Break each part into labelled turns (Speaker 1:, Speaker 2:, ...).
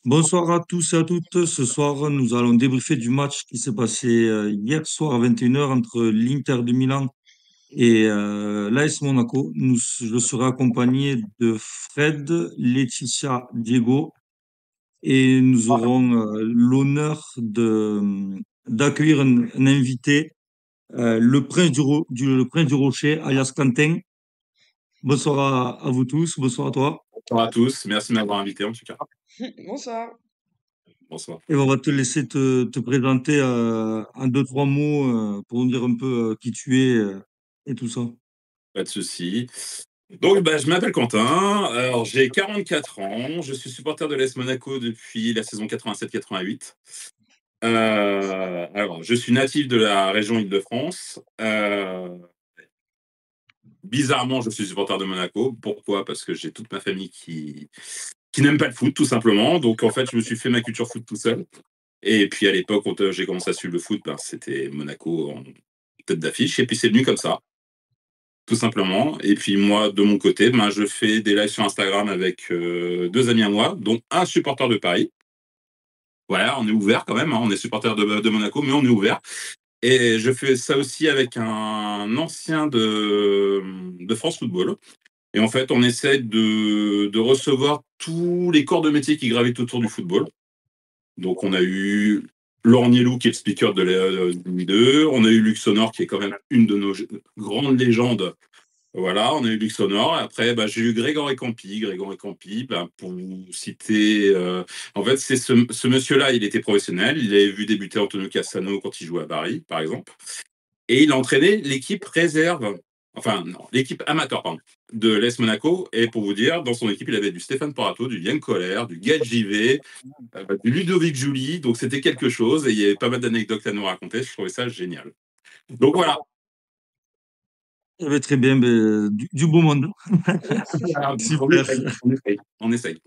Speaker 1: Bonsoir à tous et à toutes. Ce soir, nous allons débriefer du match qui s'est passé hier soir à 21 h entre l'Inter de Milan et l'AS Monaco. Je serai accompagné de Fred, Laetitia, Diego et nous
Speaker 2: Ah,
Speaker 1: aurons l'honneur d'accueillir un invité, le prince le prince du Rocher, alias Quentin. Bonsoir à vous tous. Bonsoir à toi.
Speaker 3: Bonsoir à tous, merci de m'avoir invité en tout cas.
Speaker 4: Bonsoir.
Speaker 3: Bonsoir.
Speaker 1: Et on va te laisser te présenter en deux, trois mots pour nous dire un peu qui tu es et tout ça.
Speaker 3: Pas de souci. Donc, je m'appelle Quentin, alors j'ai 44 ans, je suis supporter de l'AS Monaco depuis la saison 87-88. Alors, je suis natif de la région Île-de-France. Bizarrement, je suis supporter de Monaco. Pourquoi? Parce que j'ai toute ma famille qui n'aime pas le foot, tout simplement. Donc, en fait, je me suis fait ma culture foot tout seul. Et puis, à l'époque, quand j'ai commencé à suivre le foot, c'était Monaco en tête d'affiche. Et puis, c'est venu comme ça, tout simplement. Et puis, moi, de mon côté, je fais des lives sur Instagram avec deux amis à moi, dont un supporter de Paris. Voilà, on est ouvert quand même, hein. On est supporter de Monaco, mais on est ouvert. Et je fais ça aussi avec un ancien de France Football. Et en fait, on essaie de recevoir tous les corps de métier qui gravitent autour du football. Donc, on a eu Laurent Nielou, qui est le speaker de la Ligue 2. On a eu Luc Sonor, qui est quand même une de nos grandes légendes. Voilà, on a eu Luc Sonor. Après, j'ai eu Grégory Campi. Grégory Campi, pour vous citer, en fait, c'est ce monsieur-là, il était professionnel. Il avait vu débuter Antonio Cassano quand il jouait à Paris, par exemple. Et il a entraîné l'équipe réserve, enfin, non, l'équipe amateur, pardon, de l'AS Monaco. Et pour vous dire, dans son équipe, il avait du Stéphane Porato, du Yann Koller, du Gaël Givet, du Ludovic Julie. Donc, c'était quelque chose. Et il y avait pas mal d'anecdotes à nous raconter. Je trouvais ça génial. Donc, voilà.
Speaker 1: Eh ben, très bien, du beau monde. Super.
Speaker 3: On essaye.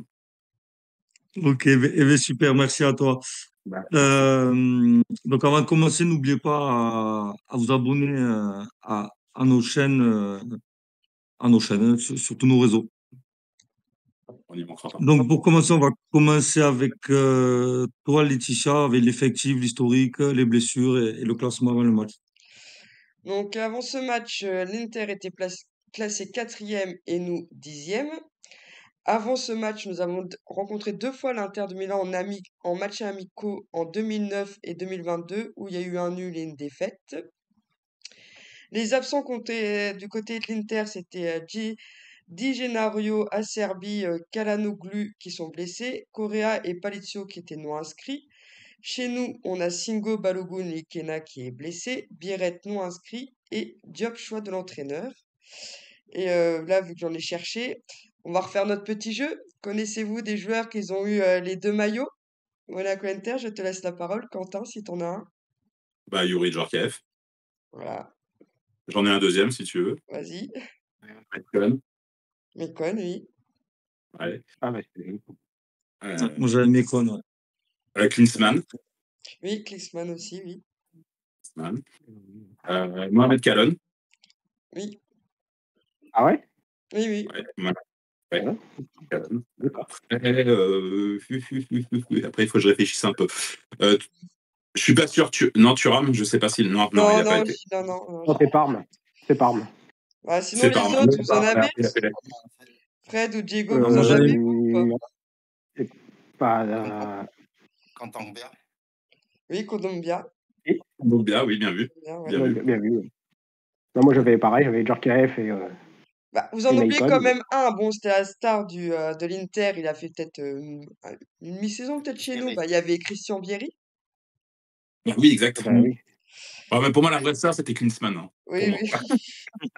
Speaker 1: Ok, super, merci à toi. Donc avant de commencer, n'oubliez pas à vous abonner à nos chaînes sur tous nos réseaux.
Speaker 3: On y manquera pas.
Speaker 1: Donc pour commencer, on va commencer avec toi, Laetitia, avec l'effectif, l'historique, les blessures et le classement avant le match.
Speaker 4: Donc avant ce match, l'Inter était classé quatrième et nous dixième. Avant ce match, nous avons rencontré deux fois l'Inter de Milan en matchs amicaux en 2009 et 2022, où il y a eu un nul et une défaite. Les absents du côté de l'Inter, c'était Di Gennaro, Acerbi, Calhanoglu qui sont blessés, Correa et Palizio qui étaient non inscrits. Chez nous, on a Singo, Balogun et Kena qui est blessé, Biret non inscrit et Diop choix de l'entraîneur. Et là, vu que j'en ai cherché, on va refaire notre petit jeu. Connaissez-vous des joueurs qui ont eu les deux maillots? Monaco Inter, je te laisse la parole, Quentin, si t'en as un.
Speaker 3: Yuri Djorkaeff.
Speaker 4: Voilà,
Speaker 3: J'en ai un deuxième, si tu veux.
Speaker 4: vas-y.
Speaker 3: Cohen.
Speaker 4: Mekon, oui.
Speaker 3: Ouais.
Speaker 1: Moi j'avais mes connes.
Speaker 3: Klinsmann.
Speaker 4: Oui, Klinsmann aussi, oui.
Speaker 3: Mohamed Kalon.
Speaker 4: Oui,
Speaker 2: Ah ouais?
Speaker 4: oui, oui.
Speaker 3: Ouais. Après, il faut que je réfléchisse un peu. Je suis pas sûr. Thuram, je sais pas si. Non, il a pas été.
Speaker 4: Non.
Speaker 2: Non, c'est Parme. C'est Parme.
Speaker 4: Bah, sinon,
Speaker 3: C'est
Speaker 4: les
Speaker 3: Parme.
Speaker 4: autres, vous en avez?
Speaker 3: Il a fait la-
Speaker 4: Fred ou Diego, vous en
Speaker 1: j'avais-
Speaker 4: avez ou pas?
Speaker 2: C'est pas.
Speaker 5: Kantangbia.
Speaker 4: Oui, Kondogbia.
Speaker 3: Kondogbia, oui, bien vu.
Speaker 4: Bien, ouais.
Speaker 3: Bien vu.
Speaker 2: Bien vu. Ouais. Non, moi j'avais pareil, j'avais Djorkaeff et.
Speaker 4: Bah, vous en
Speaker 2: Et
Speaker 4: oubliez
Speaker 2: Maicon.
Speaker 4: quand même un. Bon, c'était la star de l'Inter. Il a fait peut-être une mi-saison peut-être chez nous.
Speaker 5: Vieri.
Speaker 4: Bah, il y avait Christian Vieri.
Speaker 3: Oui, exactement.
Speaker 2: Oui.
Speaker 3: Mais pour moi, la vraie star, c'était Klinsmann. Hein,
Speaker 4: Oui,
Speaker 3: pour moi.
Speaker 4: oui.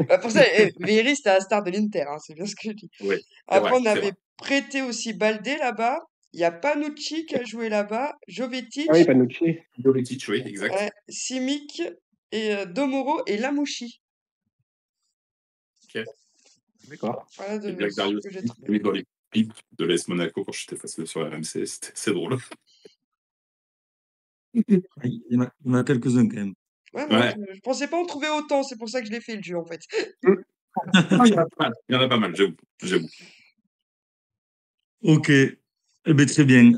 Speaker 4: Bah, pour ça, Vieri, c'était la star de l'Inter. Hein, c'est bien ce que je dis.
Speaker 3: Oui, c'est
Speaker 4: Après,
Speaker 3: vrai,
Speaker 4: on
Speaker 3: c'est
Speaker 4: avait
Speaker 3: vrai.
Speaker 4: prêté aussi Baldé là-bas. Il y a Panucci qui a joué là-bas. Jovetic,
Speaker 2: Ah oui, Panucci.
Speaker 3: Jovetic, oui, exact.
Speaker 4: ouais, Simic et Domoro et Lamouchi.
Speaker 3: Ok.
Speaker 2: D'accord.
Speaker 4: Voilà
Speaker 3: Et Black Darius,
Speaker 4: que j'ai
Speaker 3: j'ai
Speaker 4: trouvé.
Speaker 3: mis dans les clips de l'AS Monaco quand j'étais passé sur RMC. C'est drôle.
Speaker 1: Il y en a quelques-uns quand même.
Speaker 4: Ouais, non,
Speaker 3: Ouais.
Speaker 4: je pensais pas en trouver autant. C'est pour ça que je l'ai fait le jeu en fait.
Speaker 3: Il y en a pas mal, j'avoue.
Speaker 1: Ok. Eh bien, très bien.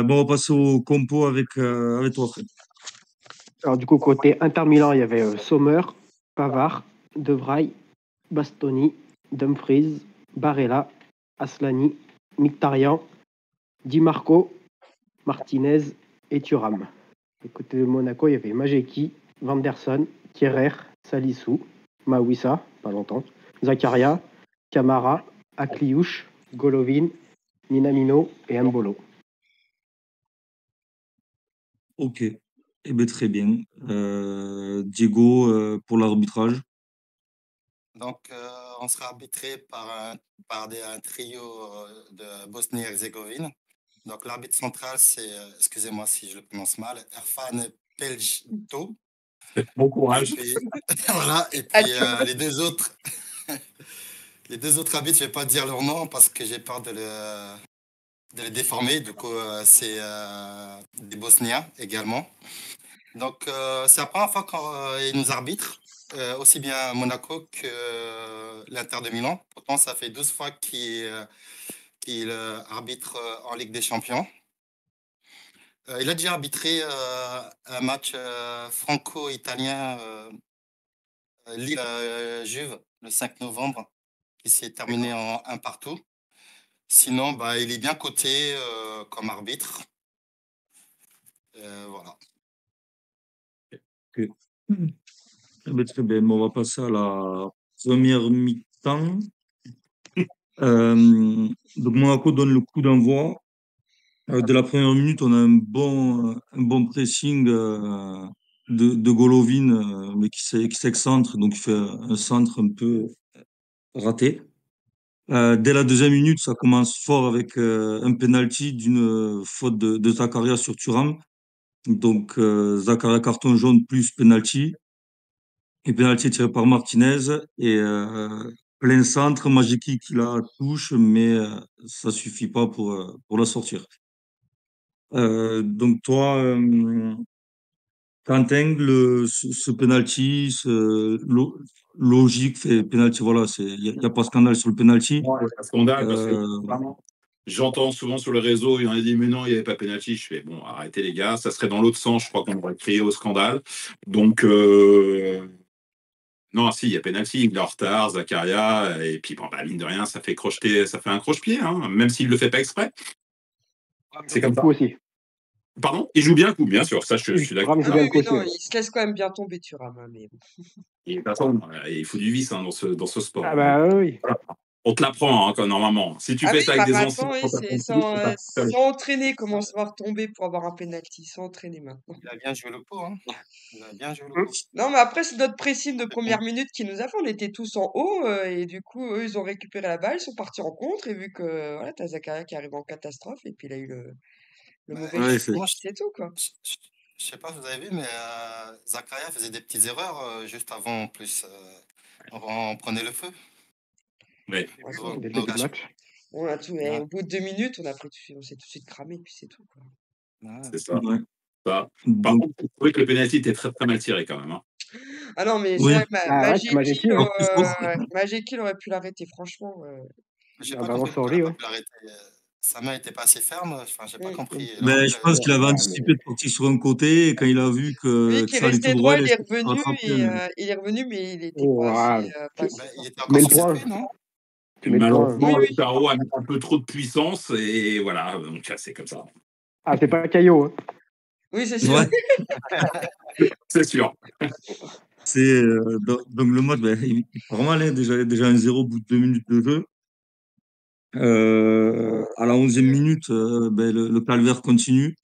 Speaker 1: Bon, on va passer au compo avec toi, Fred.
Speaker 2: Alors du coup, côté Inter Milan, il y avait Sommer, Pavard, De Vrij, Bastoni, Dumfries, Barella, Aslani, Mkhitaryan, Di Marco, Martinez et Thuram. Et côté de Monaco, il y avait Majeki, Vanderson, Kierer, Salissou, Mawissa, pas longtemps, Zakaria, Camara, Akliouche, Golovin, Minamino et Mbolo.
Speaker 1: Ok. Eh bien, très bien. Diego, pour l'arbitrage.
Speaker 5: Donc, on sera arbitré par un trio de Bosnie-Herzégovine. Donc, l'arbitre central, c'est, excusez-moi si je le prononce mal, Erfan Peljto.
Speaker 3: Bon courage.
Speaker 5: Voilà, et puis les deux autres, arbitres, je ne vais pas dire leur nom parce que j'ai peur de les déformer. Du coup, c'est des Bosniens également. Donc, c'est la première fois qu'ils nous arbitrent, aussi bien à Monaco que l'Inter de Milan. Pourtant, ça fait 12 fois qu'il arbitre en Ligue des Champions. Il a déjà arbitré un match franco-italien Lille-Juve le 5 novembre qui s'est terminé en 1 partout. Sinon, il est bien coté comme arbitre. Voilà.
Speaker 1: Ok. Eh bien, très bien. Bon, on va passer à la première mi-temps. Donc, Monaco donne le coup d'envoi. Dès la première minute, on a un bon pressing de Golovin, mais qui s'excentre, donc il fait un centre un peu raté. Dès la deuxième minute, ça commence fort avec un penalty d'une faute de Zakaria sur Thuram. Donc, Zakaria carton jaune plus penalty. Et penalty tiré par Martinez. Et plein centre, Majiki qui la touche, mais ça suffit pas pour la sortir. Donc, toi, Quentin, ce penalty, logique, fait penalty, voilà, il n'y a pas scandale sur le penalty.
Speaker 3: Ouais, c'est un scandale parce que
Speaker 1: Euh,
Speaker 3: vraiment, j'entends souvent sur le réseau, il y en a dit mais non, il n'y avait pas penalty. Je fais bon, arrêtez les gars, ça serait dans l'autre sens, je crois qu'on aurait crié au scandale. Donc non, si, il y a penalty, il est en retard, Zakaria, et puis bon, mine de rien, ça fait un croche-pied, hein, même s'il le fait pas exprès. C'est comme ça.
Speaker 2: Aussi.
Speaker 3: Pardon, il joue bien le coup, bien sûr, ça je suis d'accord.
Speaker 2: Thuram joue bien le coup
Speaker 4: non,
Speaker 2: aussi.
Speaker 4: il se laisse quand même bien tomber, Thuram. Mais bon.
Speaker 3: Et de toute façon, il faut du vice dans ce sport.
Speaker 2: Ah bah oui.
Speaker 3: Voilà. On te l'apprend hein, normalement. Si tu fais ça avec des anciens,
Speaker 4: maintenant, c'est sans entraîner comment savoir tomber pour avoir un penalty, sans entraîner maintenant.
Speaker 5: Il a bien joué le pot. Hein. Il a bien joué le pot.
Speaker 4: Non, mais après, c'est notre pressing de première minute qui nous a fait. On était tous en haut et du coup, eux, ils ont récupéré la balle, ils sont partis en contre. Et vu que voilà, t'as Zakaria qui arrive en catastrophe et puis il a eu le mauvais
Speaker 1: Ouais,
Speaker 4: chute,
Speaker 5: Moi,
Speaker 4: c'est tout, quoi.
Speaker 5: je sais pas si vous avez vu, mais Zakaria faisait des petites erreurs juste avant, en plus. On prenait le feu.
Speaker 3: Ouais.
Speaker 2: Des début de match.
Speaker 4: On a tout,
Speaker 5: Ouais.
Speaker 4: au bout de 2 minutes, on s'est tout de suite cramé, puis c'est tout, quoi.
Speaker 5: Ouais.
Speaker 3: C'est ça.
Speaker 1: ouais.
Speaker 3: Ça. Par
Speaker 1: Donc,
Speaker 3: contre, je trouvais que le penalty était très très mal tiré quand même. Hein.
Speaker 4: Ah non, mais
Speaker 1: oui.
Speaker 4: c'est vrai que
Speaker 2: Ah ouais, c'est Majeki, hein.
Speaker 4: Majeki, il aurait pu l'arrêter, franchement.
Speaker 5: J'ai
Speaker 2: Ah
Speaker 5: pas
Speaker 2: bah,
Speaker 5: compris
Speaker 2: sur
Speaker 5: pourquoi
Speaker 2: lui,
Speaker 5: il a
Speaker 2: ouais.
Speaker 5: pas pu l'arrêter. Sa main était pas assez ferme. Enfin, j'ai pas compris.
Speaker 1: Ben, je pense qu'il avait
Speaker 2: Ouais,
Speaker 1: anticipé de partir sur un côté et quand il a vu
Speaker 4: Lui
Speaker 1: que
Speaker 4: qui
Speaker 1: ça allait
Speaker 4: restait
Speaker 1: tout droit,
Speaker 4: droit,
Speaker 1: il a
Speaker 4: il est
Speaker 1: essayé de se
Speaker 4: revenu,
Speaker 1: rattraper.
Speaker 4: il est revenu, mais il était
Speaker 2: Oh,
Speaker 4: pas assez,
Speaker 2: ouais.
Speaker 4: pas assez
Speaker 5: Il
Speaker 4: fort.
Speaker 5: était
Speaker 2: Tu mets
Speaker 5: encore
Speaker 2: le point.
Speaker 5: surpris, non?
Speaker 2: Tu mets le point.
Speaker 3: Malheureusement,
Speaker 4: Oui,
Speaker 3: le carreau a mis un peu trop de puissance et voilà, donc c'est comme ça.
Speaker 2: Ah, c'est pas Caillot. Hein.
Speaker 4: Oui, c'est sûr.
Speaker 1: Ouais,
Speaker 3: C'est sûr.
Speaker 1: c'est donc le match, ben, il part mal, hein, déjà 1-0 au bout de 2 minutes de jeu. À la 11e minute, ben, le calvaire continue.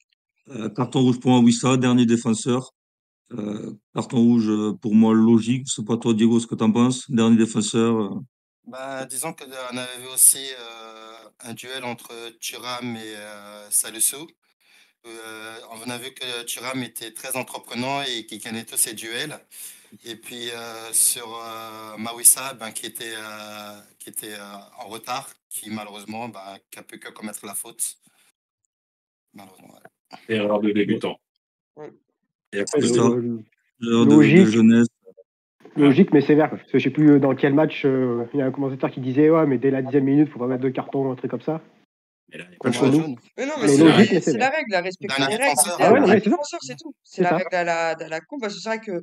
Speaker 1: Carton rouge pour Wissa, dernier défenseur. Carton rouge pour moi logique. C'est pas toi, Diego, ce que t'en penses. Dernier défenseur.
Speaker 5: Disons qu'on avait vu aussi un duel entre Thuram et Salissou. On a vu que Thuram était très entreprenant et qui gagnait tous ses duels. Et puis sur Mawissa, qui était en retard, qui malheureusement qui a pu que commettre la faute. Malheureusement, ouais.
Speaker 3: Erreur de débutant.
Speaker 4: Ouais.
Speaker 3: Et
Speaker 1: C'est ça.
Speaker 2: Euh,
Speaker 1: Erreur de
Speaker 2: Logique.
Speaker 1: jeunesse.
Speaker 2: Logique, mais sévère. Parce que je sais plus dans quel match, il y a un commentateur qui disait ouais, mais dès la 10e minute, faut pas mettre de carton, un truc comme ça.
Speaker 3: Mais là, il n'y a pas de
Speaker 2: Contre
Speaker 3: choix.
Speaker 2: nous.
Speaker 5: jaune.
Speaker 4: Mais non, mais
Speaker 2: Mais
Speaker 3: C'est
Speaker 4: c'est
Speaker 3: la
Speaker 2: logique,
Speaker 3: règle.
Speaker 2: mais
Speaker 4: c'est
Speaker 2: c'est
Speaker 4: la
Speaker 2: vrai.
Speaker 4: règle, à respecter
Speaker 5: Dernier
Speaker 4: les règles.
Speaker 5: défenseur.
Speaker 2: Ah ouais, non,
Speaker 4: Dernier
Speaker 2: mais c'est ça.
Speaker 4: défenseur, c'est tout. C'est
Speaker 2: C'est
Speaker 4: la
Speaker 2: ça.
Speaker 4: règle à la con, parce que c'est vrai que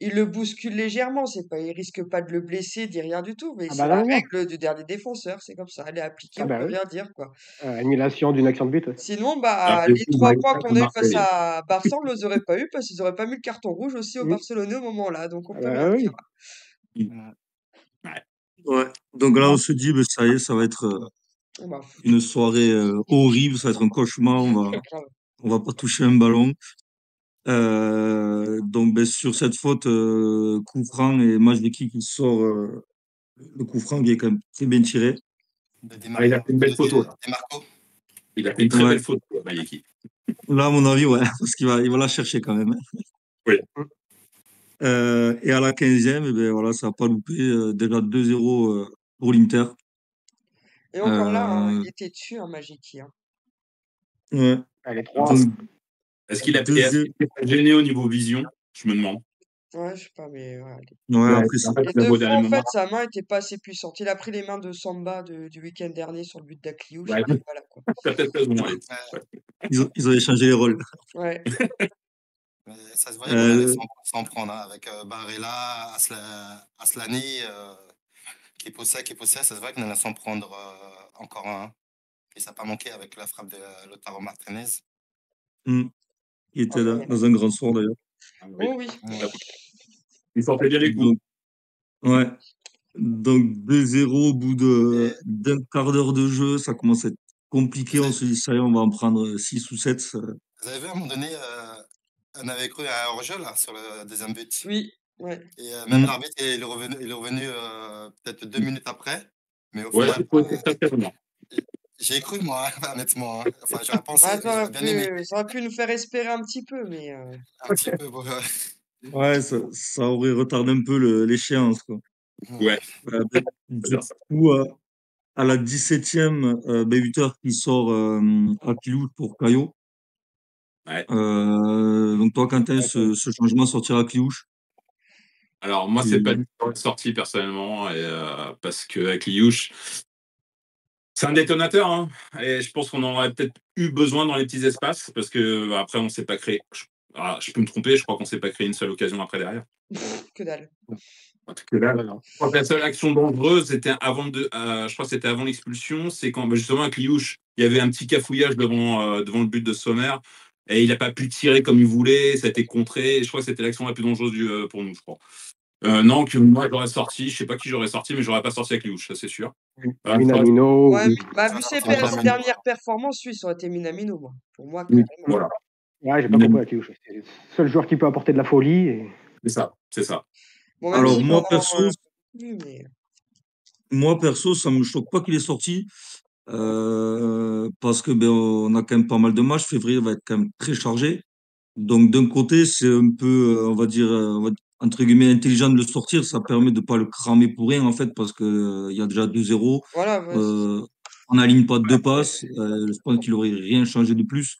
Speaker 4: il le bouscule légèrement, c'est pas, il risque pas de le blesser, dit rien du tout, mais
Speaker 2: Ah
Speaker 4: c'est
Speaker 2: bah
Speaker 4: la
Speaker 2: non, non.
Speaker 4: règle du dernier défenseur, c'est comme ça, elle est appliquée,
Speaker 2: Ah
Speaker 4: on
Speaker 2: bah
Speaker 4: peut
Speaker 2: oui.
Speaker 4: rien dire, quoi.
Speaker 2: Annulation d'une action de but. Ouais.
Speaker 4: Sinon,
Speaker 3: Alors,
Speaker 4: bah,
Speaker 3: du
Speaker 4: les
Speaker 3: coup,
Speaker 4: 3
Speaker 3: Maïka
Speaker 4: points
Speaker 3: peut
Speaker 4: qu'on a eu face
Speaker 3: marquer.
Speaker 4: à Barça, on les aurait pas eu parce qu'ils auraient pas mis le carton rouge aussi aux
Speaker 2: Mm.
Speaker 4: Barcelonais au moment-là, donc on
Speaker 2: Ah
Speaker 4: peut
Speaker 2: bah
Speaker 4: rien dire.
Speaker 2: oui.
Speaker 3: Ouais.
Speaker 1: Ouais. Donc là, on se dit, ben, ça y est, ça va être
Speaker 4: Ah bah,
Speaker 1: une soirée horrible, ça va être un cauchemar,
Speaker 4: grave.
Speaker 1: on va pas toucher un ballon. Donc ben, sur cette faute, coup franc et Majliki qui sort le coup franc qui est quand même très bien tiré.
Speaker 5: De
Speaker 3: Ah, il a fait une belle photo, là.
Speaker 5: Demarco.
Speaker 3: Il a fait une très
Speaker 1: Ouais.
Speaker 3: belle photo, Mayeki.
Speaker 1: Là, à mon avis, ouais, parce il va la chercher quand même.
Speaker 3: Oui.
Speaker 1: Et à la 15e, eh ben, voilà, ça n'a pas loupé. Déjà 2-0 pour l'Inter.
Speaker 4: Et encore là, hein,
Speaker 1: Euh,
Speaker 4: il était dessus, hein, Majiki. Hein.
Speaker 1: ouais.
Speaker 2: Les 3.
Speaker 1: Donc,
Speaker 3: Est-ce qu'il a
Speaker 1: deuxième...
Speaker 3: été gêné au niveau vision? Je me demande.
Speaker 4: Ouais, je sais pas, mais ouais.
Speaker 1: Ouais,
Speaker 3: Ouais,
Speaker 1: après,
Speaker 3: en fait,
Speaker 4: Les
Speaker 3: il a
Speaker 4: 2
Speaker 3: au
Speaker 4: fois,
Speaker 3: dernier
Speaker 4: en
Speaker 3: moment.
Speaker 4: fait, sa main était pas assez puissante. Il a pris les mains de Samba du week-end dernier sur le but d'Akliouche,
Speaker 3: Ouais,
Speaker 4: et puis voilà, quoi.
Speaker 3: t'as peut-être raison, Alex.
Speaker 5: Ouais.
Speaker 3: Ouais.
Speaker 1: ils avaient changé les rôles.
Speaker 4: Ouais.
Speaker 5: Mais ça se voyait qu'on allait
Speaker 1: Euh,
Speaker 5: s'en prendre hein, avec Barella, Aslani qui poussait. Ça se voit qu'on allait s'en prendre encore un. Et ça n'a pas manqué avec la frappe de Lautaro Martinez.
Speaker 1: il était
Speaker 4: Ah
Speaker 1: là,
Speaker 4: ouais.
Speaker 1: dans un grand soir d'ailleurs.
Speaker 3: Ah, oui.
Speaker 4: Oh oui.
Speaker 5: Ouais.
Speaker 3: Il sortait bien les coups.
Speaker 1: Donc, ouais. Donc 2-0 au bout
Speaker 5: Et
Speaker 1: d'un quart d'heure de jeu, ça commence à être compliqué.
Speaker 5: vous
Speaker 1: On
Speaker 5: avez,
Speaker 1: se dit, ça y est, on va en prendre 6 ou 7.
Speaker 5: vous avez vu à un moment donné, on avait cru à un hors-jeu là, sur le deuxième but.
Speaker 4: Oui. Ouais.
Speaker 5: Et même l'arbitre, il est revenu peut-être 2 minutes après. Mais au
Speaker 3: Ouais,
Speaker 5: final,
Speaker 3: il faut être très fermement.
Speaker 5: j'ai cru moi, honnêtement. Hein. Enfin, j'aurais pensé,
Speaker 4: Ah,
Speaker 5: j'aurais bien aimé
Speaker 4: ça aurait pu nous faire espérer un petit peu, mais
Speaker 5: un petit peu.
Speaker 1: Ouais, ça aurait retardé un peu l'échéance, quoi.
Speaker 3: Ouais,
Speaker 1: Ben,
Speaker 3: on peut
Speaker 1: du
Speaker 3: dire ça.
Speaker 1: coup, à la 17e, ben, 8 heures qui sort à Pilou pour Caillot.
Speaker 3: Ouais.
Speaker 1: Donc toi, Quentin, ce changement sortira à Cliouche.
Speaker 3: Alors, moi, c'est pas du tout sorti personnellement, parce qu'avec Liouche, c'est un détonateur. Hein, et je pense qu'on en aurait peut-être eu besoin dans les petits espaces, parce que après, on ne s'est pas créé. Je peux me tromper, je crois qu'on ne s'est pas créé une seule occasion après derrière.
Speaker 4: que dalle.
Speaker 3: Parce que là, je crois que la seule action dangereuse, c'était je crois que c'était avant l'expulsion. C'est quand, justement, avec Liouche, il y avait un petit cafouillage devant le but de Sommer. Et il n'a pas pu tirer comme il voulait. Ça a été contré. Et je crois que c'était l'action la plus dangereuse pour nous, je crois. Non, que moi, j'aurais sorti. Je sais pas qui j'aurais sorti, mais j'aurais pas sorti avec Liouche, ça c'est sûr.
Speaker 2: Minamino.
Speaker 4: Ouais, bah, vu
Speaker 5: Ça
Speaker 4: ses
Speaker 5: sortira Minamino.
Speaker 4: dernières performances, oui, ça aurait été Minamino, moi. Pour moi,
Speaker 3: Oui,
Speaker 4: carrément.
Speaker 3: voilà.
Speaker 2: Ouais, j'ai pas compris avec Liouche. C'est le seul joueur qui peut apporter de la folie. Et...
Speaker 3: C'est ça, c'est ça.
Speaker 4: Bon, même
Speaker 1: Alors
Speaker 4: si
Speaker 1: moi,
Speaker 4: pendant,
Speaker 1: perso,
Speaker 4: oui, mais...
Speaker 1: ça me choque pas qu'il est sorti. Parce que ben, on a quand même pas mal de matchs. Février va être quand même très chargé. Donc d'un côté, c'est un peu, entre guillemets, intelligent de le sortir. Ça permet de pas le cramer pour rien, en fait, parce que il y a déjà 2-0.
Speaker 4: Voilà, ouais,
Speaker 1: On n'aligne pas deux passes. Je pense qu'il aurait rien changé de plus.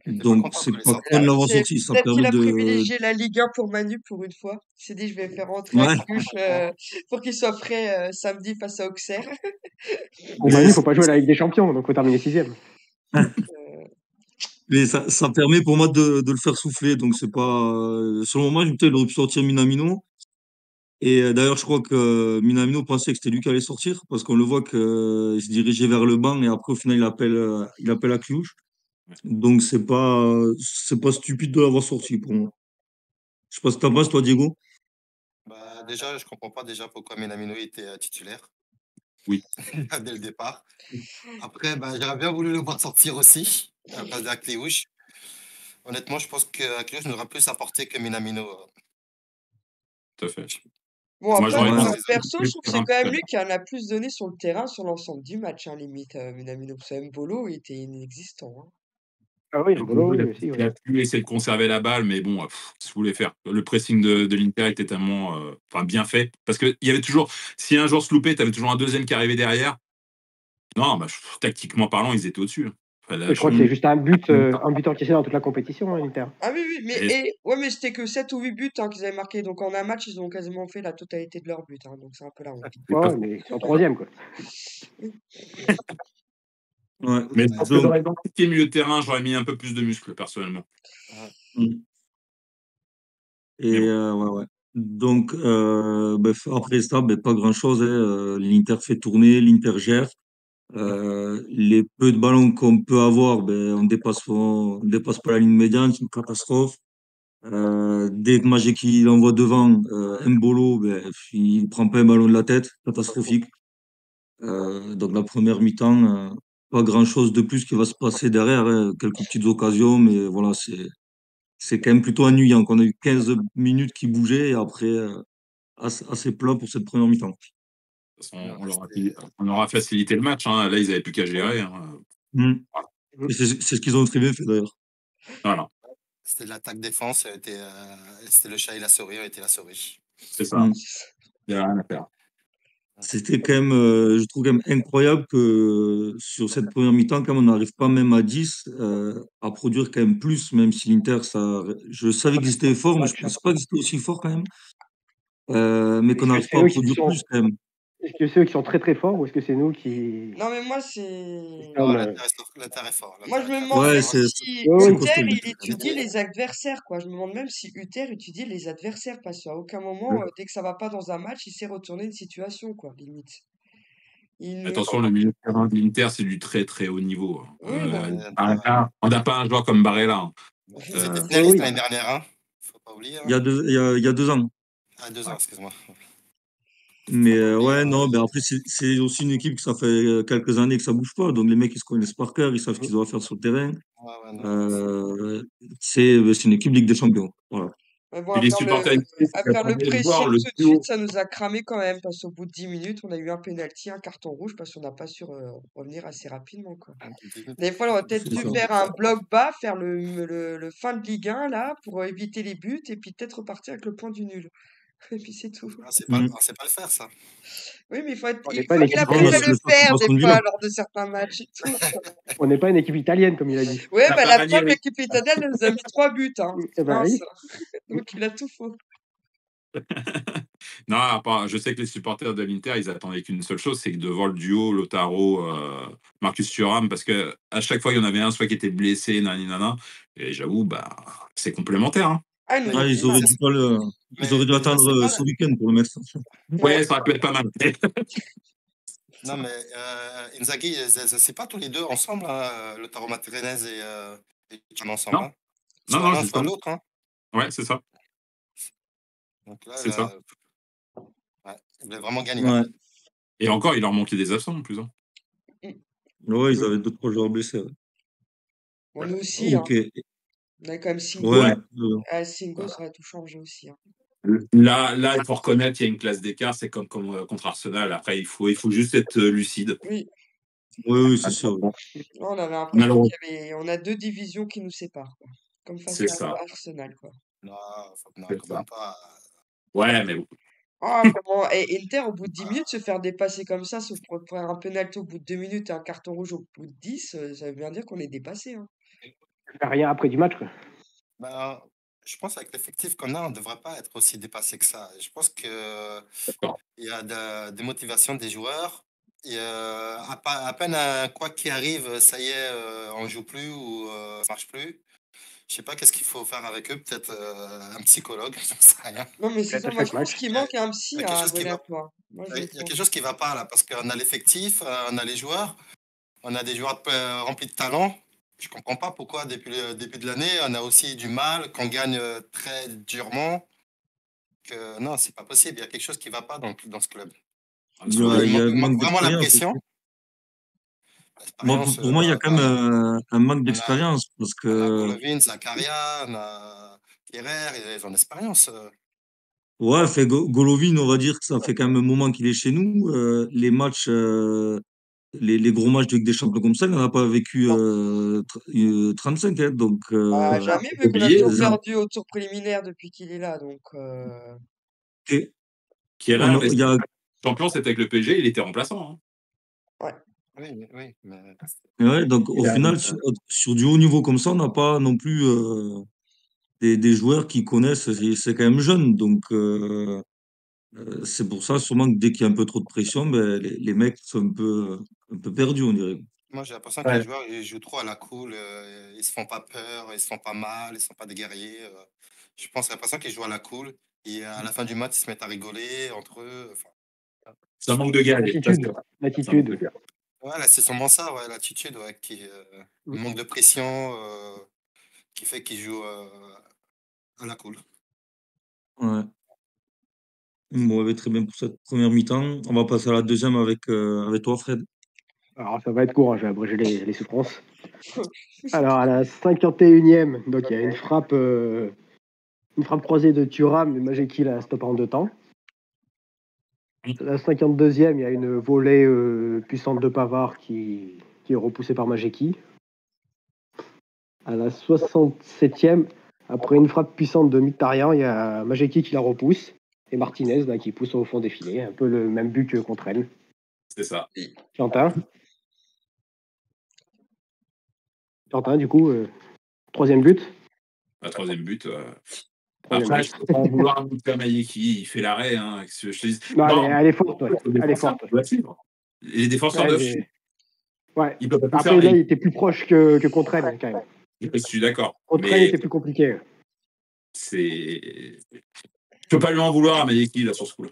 Speaker 5: J'étais pas
Speaker 1: Donc
Speaker 5: content
Speaker 1: c'est
Speaker 5: quand il est
Speaker 1: pas
Speaker 5: sorti.
Speaker 1: con de l'avoir
Speaker 4: c'est
Speaker 1: sorti. Ça
Speaker 4: peut-être qu'il
Speaker 1: permet
Speaker 4: a
Speaker 1: de...
Speaker 4: privilégié la Ligue 1 pour Manu pour une fois. Il s'est dit, je vais faire rentrer
Speaker 1: Ouais,
Speaker 4: Akliouche pour qu'il soit frais samedi face à Auxerre.
Speaker 2: Pour Manu, il faut pas jouer à la Ligue des Champions, donc faut terminer 6e.
Speaker 1: mais ça permet pour moi de le faire souffler. Donc c'est pas... selon moi, il aurait pu sortir Minamino. Et d'ailleurs, je crois que Minamino pensait que c'était lui qui allait sortir parce qu'on le voit qu'il se dirigeait vers le banc et après, au final, il appelle Akliouche. Donc, c'est pas stupide de l'avoir sorti pour moi. Je sais pas ce que t'en penses, toi, Diego.
Speaker 5: Bah, déjà, je comprends pas déjà pourquoi Minamino était titulaire
Speaker 3: Oui.
Speaker 5: dès le départ. Après, bah, j'aurais bien voulu le voir sortir aussi à la place d'Akliouche. Honnêtement, je pense qu'Akliouche n'aura plus apporté que Minamino.
Speaker 3: Tout à fait.
Speaker 4: Bon,
Speaker 3: Moi,
Speaker 4: après,
Speaker 3: j'aurais
Speaker 1: Ouais.
Speaker 4: perso, je trouve que c'est quand même
Speaker 3: peu.
Speaker 4: lui qui en a plus donné sur le terrain sur l'ensemble du match, hein, limite, Minamino. Parce que Mbolo, il était inexistant. Hein.
Speaker 2: Ah oui, Mbolo,
Speaker 3: Il
Speaker 2: oui,
Speaker 3: a,
Speaker 2: aussi.
Speaker 3: il
Speaker 2: Ouais.
Speaker 3: a pu essayer de conserver la balle, mais bon, qu'est-ce que vous voulez faire? Le pressing de l'Inter était tellement bien fait. Parce qu'il y avait toujours, si un joueur se loupait, tu avais toujours un deuxième qui arrivait derrière. Non, tactiquement parlant, ils étaient au-dessus. Enfin,
Speaker 2: Je crois que c'est juste un but encaissé dans toute la compétition, hein, l'Inter.
Speaker 4: Ah oui, oui,
Speaker 3: Et-
Speaker 4: mais c'était que 7 ou 8 buts hein, qu'ils avaient marqués. Donc en un match, ils ont quasiment fait la totalité de leurs buts. Hein, donc c'est un peu la honte.
Speaker 2: Ouais, mais c'est en 3e, quoi.
Speaker 1: Ouais.
Speaker 3: Mais je pense que
Speaker 1: Donc,
Speaker 3: j'aurais identifié milieu de terrain, j'aurais mis un peu plus de muscles, personnellement.
Speaker 1: mm.
Speaker 3: Mais
Speaker 1: Et
Speaker 3: bon.
Speaker 1: ouais, ouais. Donc, après ça, pas grand-chose, hein. L'Inter fait tourner, l'Inter gère. Les peu de ballons qu'on peut avoir, on dépasse pas la ligne médiane, c'est une catastrophe. Dès que Magic il envoie devant Mbolo, il prend pas un ballon de la tête, catastrophique. Donc la première mi-temps, pas grand-chose de plus qui va se passer derrière, hein. Quelques petites occasions, mais voilà, c'est quand même plutôt ennuyant. On a eu 15 minutes qui bougeaient et après, assez plat pour cette première mi-temps.
Speaker 3: De toute façon, on leur a facilité le match, hein. Là, ils n'avaient plus qu'à gérer, hein.
Speaker 1: Mm.
Speaker 3: Voilà.
Speaker 1: Et c'est ce qu'ils ont très bien fait d'ailleurs.
Speaker 3: Voilà,
Speaker 5: C'était l'attaque-défense, c'était le chat et la souris, on était la souris.
Speaker 3: c'est ça.
Speaker 1: Mm.
Speaker 3: Il n'y a rien à faire.
Speaker 1: C'était quand même, je trouve quand même incroyable que sur cette première mi-temps, quand on n'arrive pas même à 10, à produire quand même plus, même si l'Inter, je savais qu'ils étaient forts, mais je ne pensais pas qu'ils étaient aussi forts quand même. Mais qu'on
Speaker 2: Est-ce que
Speaker 1: n'arrive
Speaker 2: c'est
Speaker 1: pas à
Speaker 2: eux
Speaker 1: produire plus quand même.
Speaker 2: est-ce que c'est eux qui sont très très forts ou est-ce que c'est nous qui
Speaker 4: Non, mais moi,
Speaker 2: qui
Speaker 4: c'est.
Speaker 2: sommes,
Speaker 5: L'Inter est fort.
Speaker 4: Moi, je me
Speaker 5: L'Inter est
Speaker 4: demande
Speaker 5: très
Speaker 1: Ouais,
Speaker 4: même
Speaker 5: fort.
Speaker 4: si
Speaker 2: Oui,
Speaker 1: c'est
Speaker 2: oui.
Speaker 1: costaud
Speaker 4: Hutter, il
Speaker 1: l'Inter.
Speaker 4: étudie les adversaires, quoi. Je me demande même si Hutter étudie les adversaires, parce qu'à aucun moment, dès que ça va pas dans un match, il sait retourner une situation, quoi, limite. Il...
Speaker 3: Attention, le milieu de terrain de l'Inter, c'est du très très haut niveau, hein.
Speaker 4: Oui, non, mais...
Speaker 3: On n'a pas un joueur comme Barella, hein.
Speaker 5: Ils étaient
Speaker 1: Euh,
Speaker 2: Oui,
Speaker 5: finalistes
Speaker 2: oui.
Speaker 5: l'année dernière, hein. Faut pas oublier.
Speaker 1: il y a deux, il y a 2 ans.
Speaker 5: Ah, 2 ans, excuse-moi.
Speaker 1: Mais
Speaker 5: Faut pas oublier.
Speaker 1: ouais, non, après, c'est aussi une équipe que ça fait quelques années que ça bouge pas. Donc les mecs, ils se connaissent par cœur, ils savent ce qu'ils doivent faire sur le terrain.
Speaker 5: Ouais, ouais, non.
Speaker 1: C'est une équipe Ligue des Champions. Voilà.
Speaker 4: Mais bon,
Speaker 3: Et les supporters
Speaker 4: à faire le
Speaker 3: attendaient de
Speaker 4: pressing
Speaker 3: voir le
Speaker 4: tout de suite,
Speaker 3: duo.
Speaker 4: ça nous a cramé quand même, parce qu'au bout de 10 minutes, on a eu un penalty, un carton rouge, parce qu'on n'a pas su revenir assez rapidement, quoi. Des fois, on aurait peut-être
Speaker 1: C'est
Speaker 4: dû
Speaker 1: ça.
Speaker 4: faire un bloc bas, faire le fin de Ligue 1, là, pour éviter les buts, et puis peut-être repartir avec le point du nul. Et puis c'est tout.
Speaker 5: Ah,
Speaker 1: Mm.
Speaker 5: c'est pas le faire, ça.
Speaker 4: Oui, mais
Speaker 2: On n'est
Speaker 4: il
Speaker 2: pas
Speaker 4: faut
Speaker 2: une
Speaker 4: être là
Speaker 2: équipe
Speaker 1: Non,
Speaker 4: pour
Speaker 1: on a
Speaker 2: italienne.
Speaker 1: su
Speaker 4: le
Speaker 1: le faire
Speaker 4: faire,
Speaker 1: contre
Speaker 4: des
Speaker 1: Aston Villa.
Speaker 4: fois, lors de certains matchs et tout.
Speaker 2: On n'est pas une équipe italienne, comme il a dit.
Speaker 4: Ouais,
Speaker 3: On n'a
Speaker 4: bah
Speaker 3: pas
Speaker 4: la preuve,
Speaker 3: Ranieri.
Speaker 4: l'équipe italienne, elle nous a mis 3 buts, hein.
Speaker 2: Eh ben
Speaker 4: Mince.
Speaker 2: oui.
Speaker 4: Donc il a tout faux.
Speaker 3: Non, je sais que les supporters de l'Inter, ils attendaient qu'une seule chose, c'est que de voir le duo Lautaro, Marcus Thuram, parce que à chaque fois, il y en avait un, soit qui était blessé, nanana. Et j'avoue, c'est complémentaire, hein.
Speaker 4: Ah, ils nous
Speaker 5: Mais
Speaker 4: ont
Speaker 1: Ah,
Speaker 4: fait mal.
Speaker 1: ils auraient dû
Speaker 5: mais
Speaker 1: attendre
Speaker 5: c'est pas,
Speaker 1: ce week-end pour le mettre.
Speaker 3: Ouais, ça aurait pu être pas mal.
Speaker 5: non, mais Inzaghi, c'est pas tous les deux ensemble, hein, le Taro Martinez et Thuram ensemble,
Speaker 3: Non,
Speaker 5: hein.
Speaker 3: non,
Speaker 5: Soit
Speaker 3: non,
Speaker 5: l'un, soit
Speaker 3: justement.
Speaker 5: l'autre, hein.
Speaker 3: Ouais, c'est ça.
Speaker 5: Donc
Speaker 3: C'est ça.
Speaker 5: ouais, il voulait vraiment gagner, hein.
Speaker 1: Ouais.
Speaker 3: Et encore, il leur manquait des absents en plus, hein.
Speaker 1: Ouais, ils avaient 2, 3 joueurs blessés. Ouais.
Speaker 4: Bon, nous aussi, hein.
Speaker 1: Ok.
Speaker 4: On avait quand même Singo.
Speaker 1: Ouais.
Speaker 4: Ah, Singo, ça aurait tout changé aussi, hein.
Speaker 3: Là, il faut reconnaître, il y a une classe d'écart, c'est comme contre Arsenal. Après, il faut juste être lucide.
Speaker 4: Oui,
Speaker 1: Oui, c'est sûr.
Speaker 4: là, on avait l'impression
Speaker 3: Malheureusement,
Speaker 4: on a 2 divisions qui nous séparent, quoi. Comme face
Speaker 3: c'est
Speaker 4: à
Speaker 3: ça.
Speaker 4: Arsenal, quoi.
Speaker 5: Non, non,
Speaker 3: C'est
Speaker 5: quand
Speaker 3: ça.
Speaker 5: même pas.
Speaker 3: Ouais, mais bon.
Speaker 4: Ah, comment... Et Inter, au bout de 10 minutes, se faire dépasser comme ça, sauf pour faire un penalty au bout de 2 minutes et un carton rouge au bout de 10, ça veut bien dire qu'on est dépassé, hein.
Speaker 2: Rien après du match, quoi.
Speaker 5: Ben, je pense qu'avec l'effectif qu'on a, on ne devrait pas être aussi dépassé que ça. Je pense que
Speaker 3: D'accord.
Speaker 5: il y a des motivations des joueurs. Et à peine quoi qui arrive, ça y est, on joue plus ou ça marche plus. Je sais pas qu'est-ce qu'il faut faire avec eux. Peut-être un psychologue, j'en sais rien.
Speaker 4: Non, mais c'est
Speaker 2: Peut-être
Speaker 4: ça,
Speaker 2: à
Speaker 4: moi je
Speaker 2: chaque
Speaker 4: pense
Speaker 2: match.
Speaker 4: qu'il manque un
Speaker 5: Il
Speaker 4: psy
Speaker 5: y a quelque
Speaker 4: à
Speaker 5: chose qui va.
Speaker 4: Monaco, hein. Moi je
Speaker 5: Il
Speaker 4: le
Speaker 5: y a quelque
Speaker 4: pense.
Speaker 5: chose qui va pas là parce qu'on a l'effectif, on a les joueurs, on a des joueurs remplis de talent. Je comprends pas pourquoi depuis le début de l'année, on a aussi du mal, qu'on gagne très durement. Que non, c'est pas possible. Il y a quelque chose qui va pas dans ce club.
Speaker 1: Il y a,
Speaker 5: Il
Speaker 1: il y a un
Speaker 5: manque
Speaker 1: manque
Speaker 5: vraiment la
Speaker 1: d'expérience aussi.
Speaker 5: pression.
Speaker 1: Moi,
Speaker 5: L'expérience,
Speaker 1: pour moi, il y a quand même un manque
Speaker 5: on a,
Speaker 1: d'expérience parce
Speaker 5: on a
Speaker 1: que,
Speaker 5: Golovin, Zakaria, on a Kerrer, ils ont l'expérience.
Speaker 1: ouais, Golovin, on va dire que ça fait quand même un moment qu'il est chez nous. Les matchs, les gros matchs de Ligue des Champions comme ça, il n'en a pas vécu
Speaker 4: Non,
Speaker 1: 35, hein. Donc,
Speaker 4: jamais,
Speaker 3: Faut
Speaker 4: vu qu'on a
Speaker 3: oublier,
Speaker 4: toujours perdu au tour préliminaire depuis qu'il est là, donc
Speaker 1: et
Speaker 3: Kierer,
Speaker 1: il y a,
Speaker 3: champion, c'était avec le PSG, il était remplaçant, hein.
Speaker 4: ouais.
Speaker 5: Oui, mais
Speaker 1: ouais, donc au
Speaker 3: Il a-
Speaker 1: final, sur du haut niveau comme ça, on n'a pas non plus des joueurs qui connaissent, c'est quand même jeune. Donc, c'est pour ça, sûrement que dès qu'il y a un peu trop de pression, les mecs sont un peu perdus, on dirait.
Speaker 5: Moi, j'ai l'impression que les joueurs, ils jouent trop à la cool. Ils se font pas peur, ils se font pas mal, ils sont pas des guerriers. Je pense, j'ai l'impression qu'ils jouent à la cool. Et à la fin du match, ils se mettent à rigoler entre eux. Enfin,
Speaker 3: Ça manque de gars.
Speaker 2: L'attitude.
Speaker 5: voilà, c'est sûrement ça, ouais, l'attitude, ouais, le manque de pression qui fait qu'ils jouent à la cool.
Speaker 1: Ouais. Bon, ouais, très bien pour cette première mi-temps. On va passer à la deuxième avec toi, Fred.
Speaker 2: Alors, ça va être court, hein, je vais abréger les souffrances. Alors, à la 51e, donc il y a une frappe croisée de Thuram, mais Majeki la stoppe en 2 temps. À la 52e, il y a une volée puissante de Pavard qui est repoussée par Majeki. À la 67e, après une frappe puissante de Mkhitaryan, il y a Majeki qui la repousse et Martinez là, qui pousse au fond des filets. Un peu le même but que contre elle.
Speaker 3: C'est ça.
Speaker 2: Quentin, du coup, troisième but.
Speaker 3: La troisième but.
Speaker 2: Troisième
Speaker 3: Après,
Speaker 2: but.
Speaker 3: je peux pas en vouloir un but comme Ayeki, il fait l'arrêt. Hein, que je te dise.
Speaker 2: Non, elle est forte. Ouais. Elle est forte.
Speaker 3: Les défenseurs doivent suivre.
Speaker 2: Ouais.
Speaker 3: Ils peuvent pas
Speaker 2: Après,
Speaker 3: faire.
Speaker 2: là, il était plus proche que contre elle, quand même.
Speaker 3: Je suis d'accord.
Speaker 2: Contre elle, il était plus compliqué.
Speaker 3: C'est. Je peux pas lui en vouloir à Mayeki là sur ce coup-là.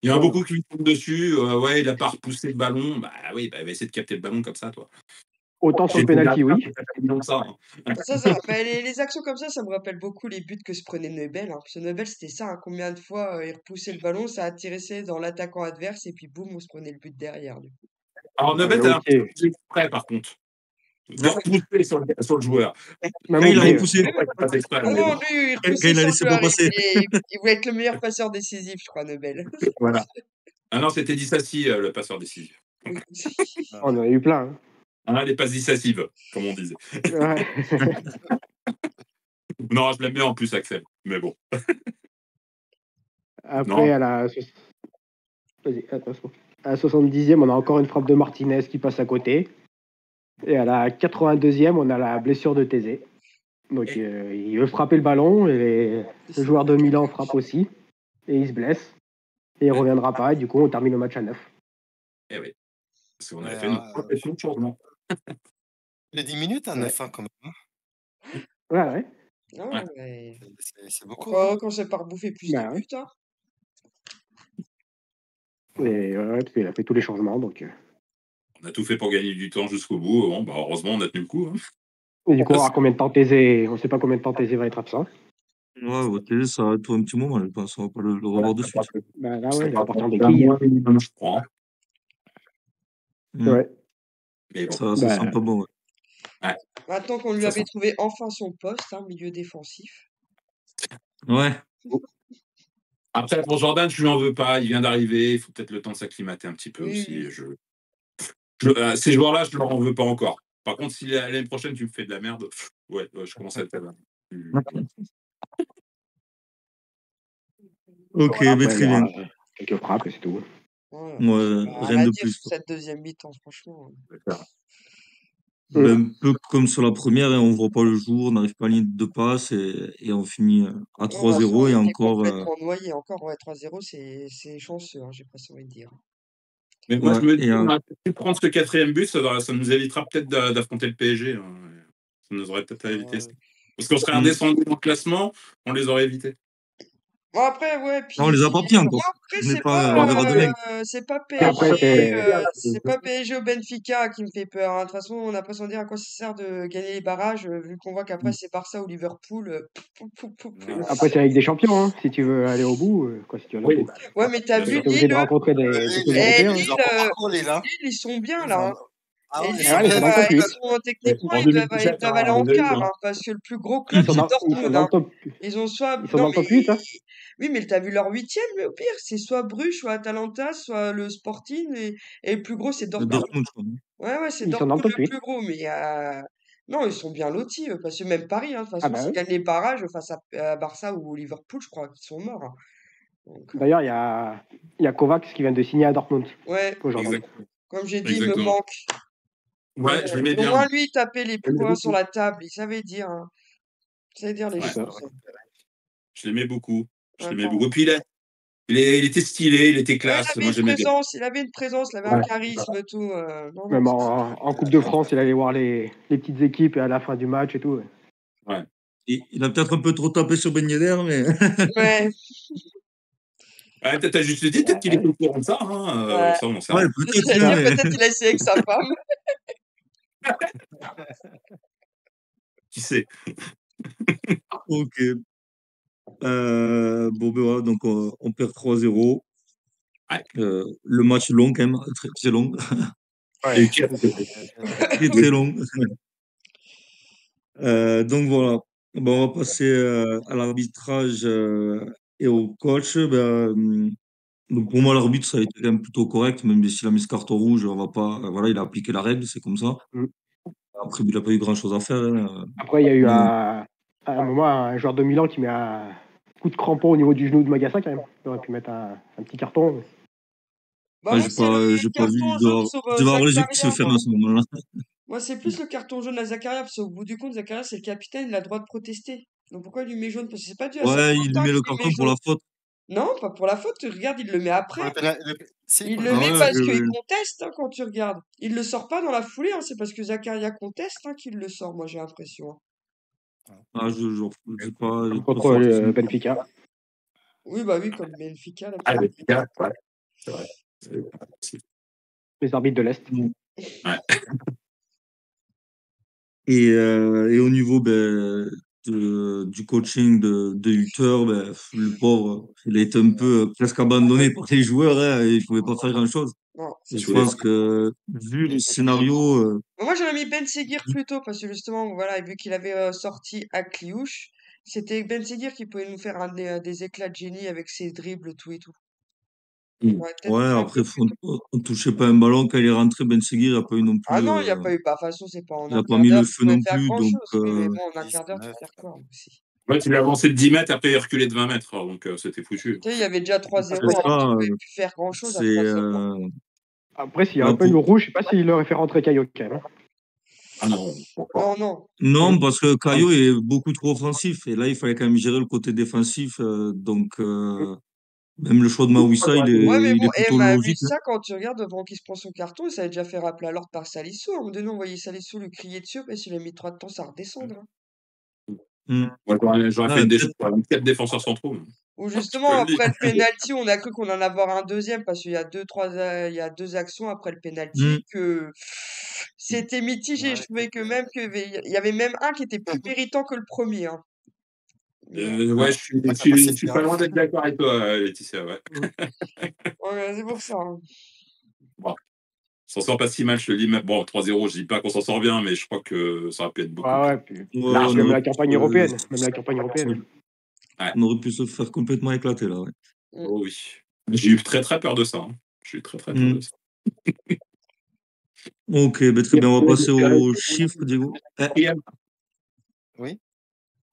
Speaker 3: Il y en a beaucoup qui lui tombent dessus. Ouais, il a pas repoussé le ballon. Bah oui, il va essayer de capter le ballon comme ça, toi.
Speaker 2: Autant sur le penalty, oui.
Speaker 4: Ça rappelle, les actions comme ça me rappelle beaucoup les buts que se prenait Neubel. Hein. Parce que Neubel, c'était ça. Hein. Combien de fois il repoussait le ballon, ça atterrissait dans l'attaquant adverse et puis boum, on se prenait le but derrière. Du coup.
Speaker 3: Alors, Neubel, t'as l'impression qu'il est prêt, par contre. De repousser sur le joueur.
Speaker 1: Quand il a repoussé.
Speaker 4: Non, lui, il repoussait
Speaker 1: il a laissé pas passer.
Speaker 4: Il voulait être le meilleur passeur décisif, je crois, Neubel.
Speaker 3: Voilà. Ah non, c'était Dissassi, le passeur décisif.
Speaker 2: On en a eu plein.
Speaker 3: Hein, les passes décisives, comme on disait.
Speaker 2: Ouais.
Speaker 3: Non, je l'aime bien en plus, Axel. Mais bon.
Speaker 2: Après, à la 70e, on a encore une frappe de Martinez qui passe à côté. Et à la 82e, on a la blessure de Thésée. Donc, il veut frapper le ballon et le joueur de Milan frappe aussi. Et il se blesse. Et il ne reviendra pas. Et du coup, on termine le match à 9.
Speaker 3: Eh oui. Parce qu'on avait fait une profession de changement.
Speaker 5: Les 10 minutes à 9, quand même.
Speaker 2: Ouais.
Speaker 4: Non, mais...
Speaker 5: C'est beaucoup.
Speaker 4: Quand c'est pas rebouffer plus de buts, hein.
Speaker 2: Et parce qu'il a fait tous les changements. Donc...
Speaker 3: On a tout fait pour gagner du temps jusqu'au bout. Bon, heureusement, on a tenu le coup. Hein.
Speaker 2: Et du coup, on ne sait pas combien de temps Thésée va être absent.
Speaker 1: Ouais, Thésée, ça va être un petit moment, je pense. On va pas le revoir de suite.
Speaker 2: Bah là, ouais, il est important des quilles.
Speaker 3: Je crois.
Speaker 2: Ouais.
Speaker 3: Mais bon.
Speaker 1: Ça sent pas bon,
Speaker 3: ouais.
Speaker 4: Maintenant qu'on lui avait trouvé enfin son poste, milieu défensif.
Speaker 1: Ouais.
Speaker 3: Après, pour Jordan, je lui en veux pas. Il vient d'arriver. Il faut peut-être le temps de s'acclimater un petit peu aussi. Ces joueurs-là, je ne leur en veux pas encore. Par contre, si l'année prochaine, tu me fais de la merde, je commence à être là.
Speaker 1: Ok, mais très bien.
Speaker 2: Quelques frappes, c'est tout.
Speaker 1: Rien de plus.
Speaker 4: Cette deuxième mi-temps, franchement.
Speaker 1: Un peu comme sur la première, on ne voit pas le jour, on n'arrive pas à ligne de passe et on finit à 3-0 et encore.
Speaker 4: Complètement noyé encore, 3-0, c'est chanceux, j'ai presque envie de dire.
Speaker 3: Mais moi, je me dis, on a pu prendre ce quatrième but, ça nous évitera peut-être d'affronter le PSG. Hein. Ça nous aurait peut-être évité ça. Parce qu'on serait redescendu dans le classement, on les aurait évités.
Speaker 4: Bon, après, puis...
Speaker 1: Non, on les a pas pris encore.
Speaker 4: C'est pas PSG au Benfica qui me fait peur. Hein. De toute façon, on n'a pas sans dire à quoi ça sert de gagner les barrages, vu qu'on voit qu'après c'est Barça ou Liverpool.
Speaker 2: Après, c'est avec des champions, hein, si tu veux aller au bout. Si tu veux aller au bout.
Speaker 4: Ouais, mais t'as vu
Speaker 2: Lille,
Speaker 4: ils sont bien là.
Speaker 2: Ils
Speaker 4: sont techniquement, ils doivent aller en quart, parce que le plus gros club, c'est Dortmund. Ils ont soit.
Speaker 2: Dans le top 8, hein.
Speaker 4: Oui, mais t'as vu leur 8e, mais au pire, c'est soit Bruges, soit Atalanta, soit le Sporting, et le plus gros, c'est Dortmund. Ouais, c'est Dortmund le plus gros, mais non, ils sont bien lotis, parce que même Paris, de toute façon, s'ils gagnent les barrages face à Barça ou Liverpool, je crois qu'ils sont morts. Hein.
Speaker 2: D'ailleurs, il y a Kovacs qui vient de signer à Dortmund.
Speaker 4: Ouais, comme j'ai dit, il me manque.
Speaker 3: Ouais, je l'aimais bien.
Speaker 4: Au moins, lui, il tapait les points sur la table, il savait dire. Hein. Il savait dire les choses.
Speaker 3: Je l'aimais beaucoup. Et puis Il était stylé, il était
Speaker 4: Ouais,
Speaker 3: classe.
Speaker 4: il avait
Speaker 3: Moi,
Speaker 4: une
Speaker 3: j'aimais bien.
Speaker 4: présence, il avait une présence, il avait un
Speaker 3: Ouais.
Speaker 4: charisme, tout. Non,
Speaker 2: Même
Speaker 4: non,
Speaker 2: en Coupe de France, il allait voir les petites équipes et à la fin du match et tout.
Speaker 3: Ouais.
Speaker 1: Il a peut-être un peu trop tapé sur Ben Yedder, mais
Speaker 4: ouais,
Speaker 3: Ouais, peut-être, t'as juste dit, peut-être qu'il était au courant de ça. Hein,
Speaker 4: ouais.
Speaker 3: ça, on n'en sait
Speaker 1: ouais,
Speaker 3: rien.
Speaker 1: peut-être
Speaker 4: J'allais
Speaker 1: bien,
Speaker 4: dire,
Speaker 1: mais
Speaker 4: peut-être il a essayé avec sa femme.
Speaker 3: Qui sait?
Speaker 1: ok. Bon, ben voilà, donc on perd 3-0.
Speaker 3: Ouais.
Speaker 1: Le match long quand même, très, très long,
Speaker 3: Et
Speaker 2: Ouais.
Speaker 3: qui a fait
Speaker 1: très très long. Donc voilà, bon, on va passer à l'arbitrage et au coach. Donc pour moi, l'arbitre, ça a été quand même plutôt correct, même s'il a mis ce carton rouge, on va pas, voilà, il a appliqué la règle, c'est comme ça.
Speaker 2: Mm.
Speaker 1: Après, il n'a pas eu grand-chose à faire. Hein.
Speaker 2: Après, il y a eu
Speaker 1: Non.
Speaker 2: à un moment un joueur de Milan qui met un coup de crampon au niveau du genou de Magassa quand même. Il aurait pu mettre un petit carton.
Speaker 4: Bah,
Speaker 1: Ah,
Speaker 4: moi, c'est le
Speaker 1: j'ai pas vu,
Speaker 4: carton jaune sur
Speaker 1: je dois avoir les yeux qui se
Speaker 4: Zakaria,
Speaker 1: ferment
Speaker 4: moi.
Speaker 1: à ce moment-là.
Speaker 4: Moi, c'est plus le carton jaune à Zakaria, parce qu'au bout du compte, Zakaria, c'est le capitaine, il a le droit de protester. Donc pourquoi il lui met jaune? Parce que c'est pas dû à sa
Speaker 1: Ouais,
Speaker 4: faute,
Speaker 1: il lui
Speaker 4: hein,
Speaker 1: met le
Speaker 4: qu'il lui met
Speaker 1: carton pour
Speaker 4: jaune.
Speaker 1: la faute.
Speaker 4: Non, pas pour la faute, regarde, il le met
Speaker 5: Pour
Speaker 4: après.
Speaker 5: le pénal- Si,
Speaker 4: Il
Speaker 5: pour le
Speaker 4: le
Speaker 1: Ah
Speaker 4: met
Speaker 5: pénalty.
Speaker 1: ouais,
Speaker 4: parce qu'il
Speaker 1: oui.
Speaker 4: conteste, hein, quand tu regardes. Il le sort pas dans la foulée, hein, c'est parce que Zakaria conteste, hein, qu'il le sort, moi, j'ai l'impression. Hein.
Speaker 1: Ah, j'ai pas
Speaker 2: Contre
Speaker 1: trop attention.
Speaker 2: Benfica.
Speaker 4: Oui, bah oui, comme Benfica,
Speaker 3: Ah,
Speaker 4: d'habitude.
Speaker 3: le gars, ouais, c'est vrai. C'est-
Speaker 2: Les arbitres de l'Est.
Speaker 3: Ouais.
Speaker 1: Et au niveau du coaching de Hutter, le pauvre, il a été un peu presque abandonné par les joueurs. Hein, et il pouvait pas faire grand-chose.
Speaker 4: Non,
Speaker 1: Et
Speaker 4: c'est
Speaker 1: je
Speaker 3: Sous les
Speaker 1: pense
Speaker 3: frappes.
Speaker 1: que, vu le scénario,
Speaker 4: Moi, j'aurais mis Ben Seguir plutôt, parce que justement, voilà, vu qu'il avait sorti à Cliouche, c'était Ben Seguir qui pouvait nous faire des éclats de génie avec ses dribbles, tout et tout. J'aurais peut-être
Speaker 1: ouais,
Speaker 4: mis un
Speaker 1: après,
Speaker 4: peu plutôt.
Speaker 1: on touchait pas un ballon quand il est rentré. Ben Seguir n'a pas eu non
Speaker 4: Ah
Speaker 1: plus,
Speaker 4: non, il n'y a pas eu. Bah, de toute façon, c'est pas en
Speaker 1: il a
Speaker 4: un
Speaker 1: pas
Speaker 4: quart
Speaker 1: mis
Speaker 4: d'heure
Speaker 1: le
Speaker 4: qu'il
Speaker 1: feu
Speaker 4: pouvait
Speaker 1: non
Speaker 4: faire
Speaker 1: plus. Donc,
Speaker 4: grand-chose. Oui, mais bon, en un
Speaker 5: 10,
Speaker 4: quart d'heure, tu
Speaker 5: 9.
Speaker 4: peux faire quoi aussi?
Speaker 3: Ouais, il a avancé de 10 mètres, après il a reculé de 20 mètres, donc c'était foutu.
Speaker 4: Tu sais, il y avait déjà
Speaker 1: c'est
Speaker 4: 3-0, hein, tu
Speaker 1: ça,
Speaker 4: pouvais plus faire grand-chose à
Speaker 1: c'est,
Speaker 4: 3-0.
Speaker 2: Après, s'il y
Speaker 1: là,
Speaker 2: avait pas eu le rouge, je sais pas s'il aurait fait rentrer Caillot quand même.
Speaker 3: Ah non, pourquoi?
Speaker 4: Non, non.
Speaker 1: non, parce que Caio est beaucoup trop offensif. Et là, il fallait quand même gérer le côté défensif. Donc, même le choix de Mawissa,
Speaker 4: Ouais, mais
Speaker 1: il
Speaker 4: bon,
Speaker 1: est
Speaker 4: et
Speaker 1: plutôt logique. Hein.
Speaker 4: ça, quand tu regardes avant qu'il se prend son carton, ça avait déjà fait rappeler à l'ordre par Salisso. À un moment donné, on voyait Salisso lui crier dessus, parce qu'il a mis 3 de temps à redescendre. Hein.
Speaker 1: Hmm.
Speaker 3: Moi, j'aurais fait
Speaker 1: Ouais,
Speaker 3: une
Speaker 1: peut-être.
Speaker 3: 4 défenseurs centraux.
Speaker 4: Ou
Speaker 3: Je
Speaker 4: justement,
Speaker 3: te le dis.
Speaker 4: après le penalty, on a cru qu'on en avoir un deuxième, parce qu'il y a il y a deux actions après le penalty
Speaker 1: Hmm.
Speaker 4: que c'était mitigé. Je
Speaker 5: Ouais,
Speaker 4: trouvais que même il y avait même un qui était plus méritant que le premier. Hein. Mais,
Speaker 3: Ouais,
Speaker 5: ouais. Ouais, ça passait
Speaker 3: je suis pas
Speaker 5: bien.
Speaker 3: loin d'être d'accord avec toi, Laetitia. Ouais.
Speaker 4: ouais, c'est pour ça. Hein.
Speaker 3: Bon, on s'en sort pas si mal, je te le dis. Mais bon, 3-0, je dis pas qu'on s'en sort bien, mais je crois que ça aurait pu être beaucoup
Speaker 2: Ouais,
Speaker 3: pire.
Speaker 2: ouais. Puis
Speaker 1: Ouais,
Speaker 3: Large.
Speaker 2: même la campagne européenne. Même la campagne
Speaker 1: se,
Speaker 2: européenne.
Speaker 3: Ouais.
Speaker 1: on aurait pu se faire complètement éclater là. Ouais.
Speaker 4: Mm.
Speaker 3: Oh oui. J'ai eu très très peur de ça. Hein. J'ai eu très très peur
Speaker 1: Hmm.
Speaker 3: de ça.
Speaker 1: Ok, très bien. On va passer aux chiffres, Diego.
Speaker 3: Quatrième.
Speaker 5: Oui.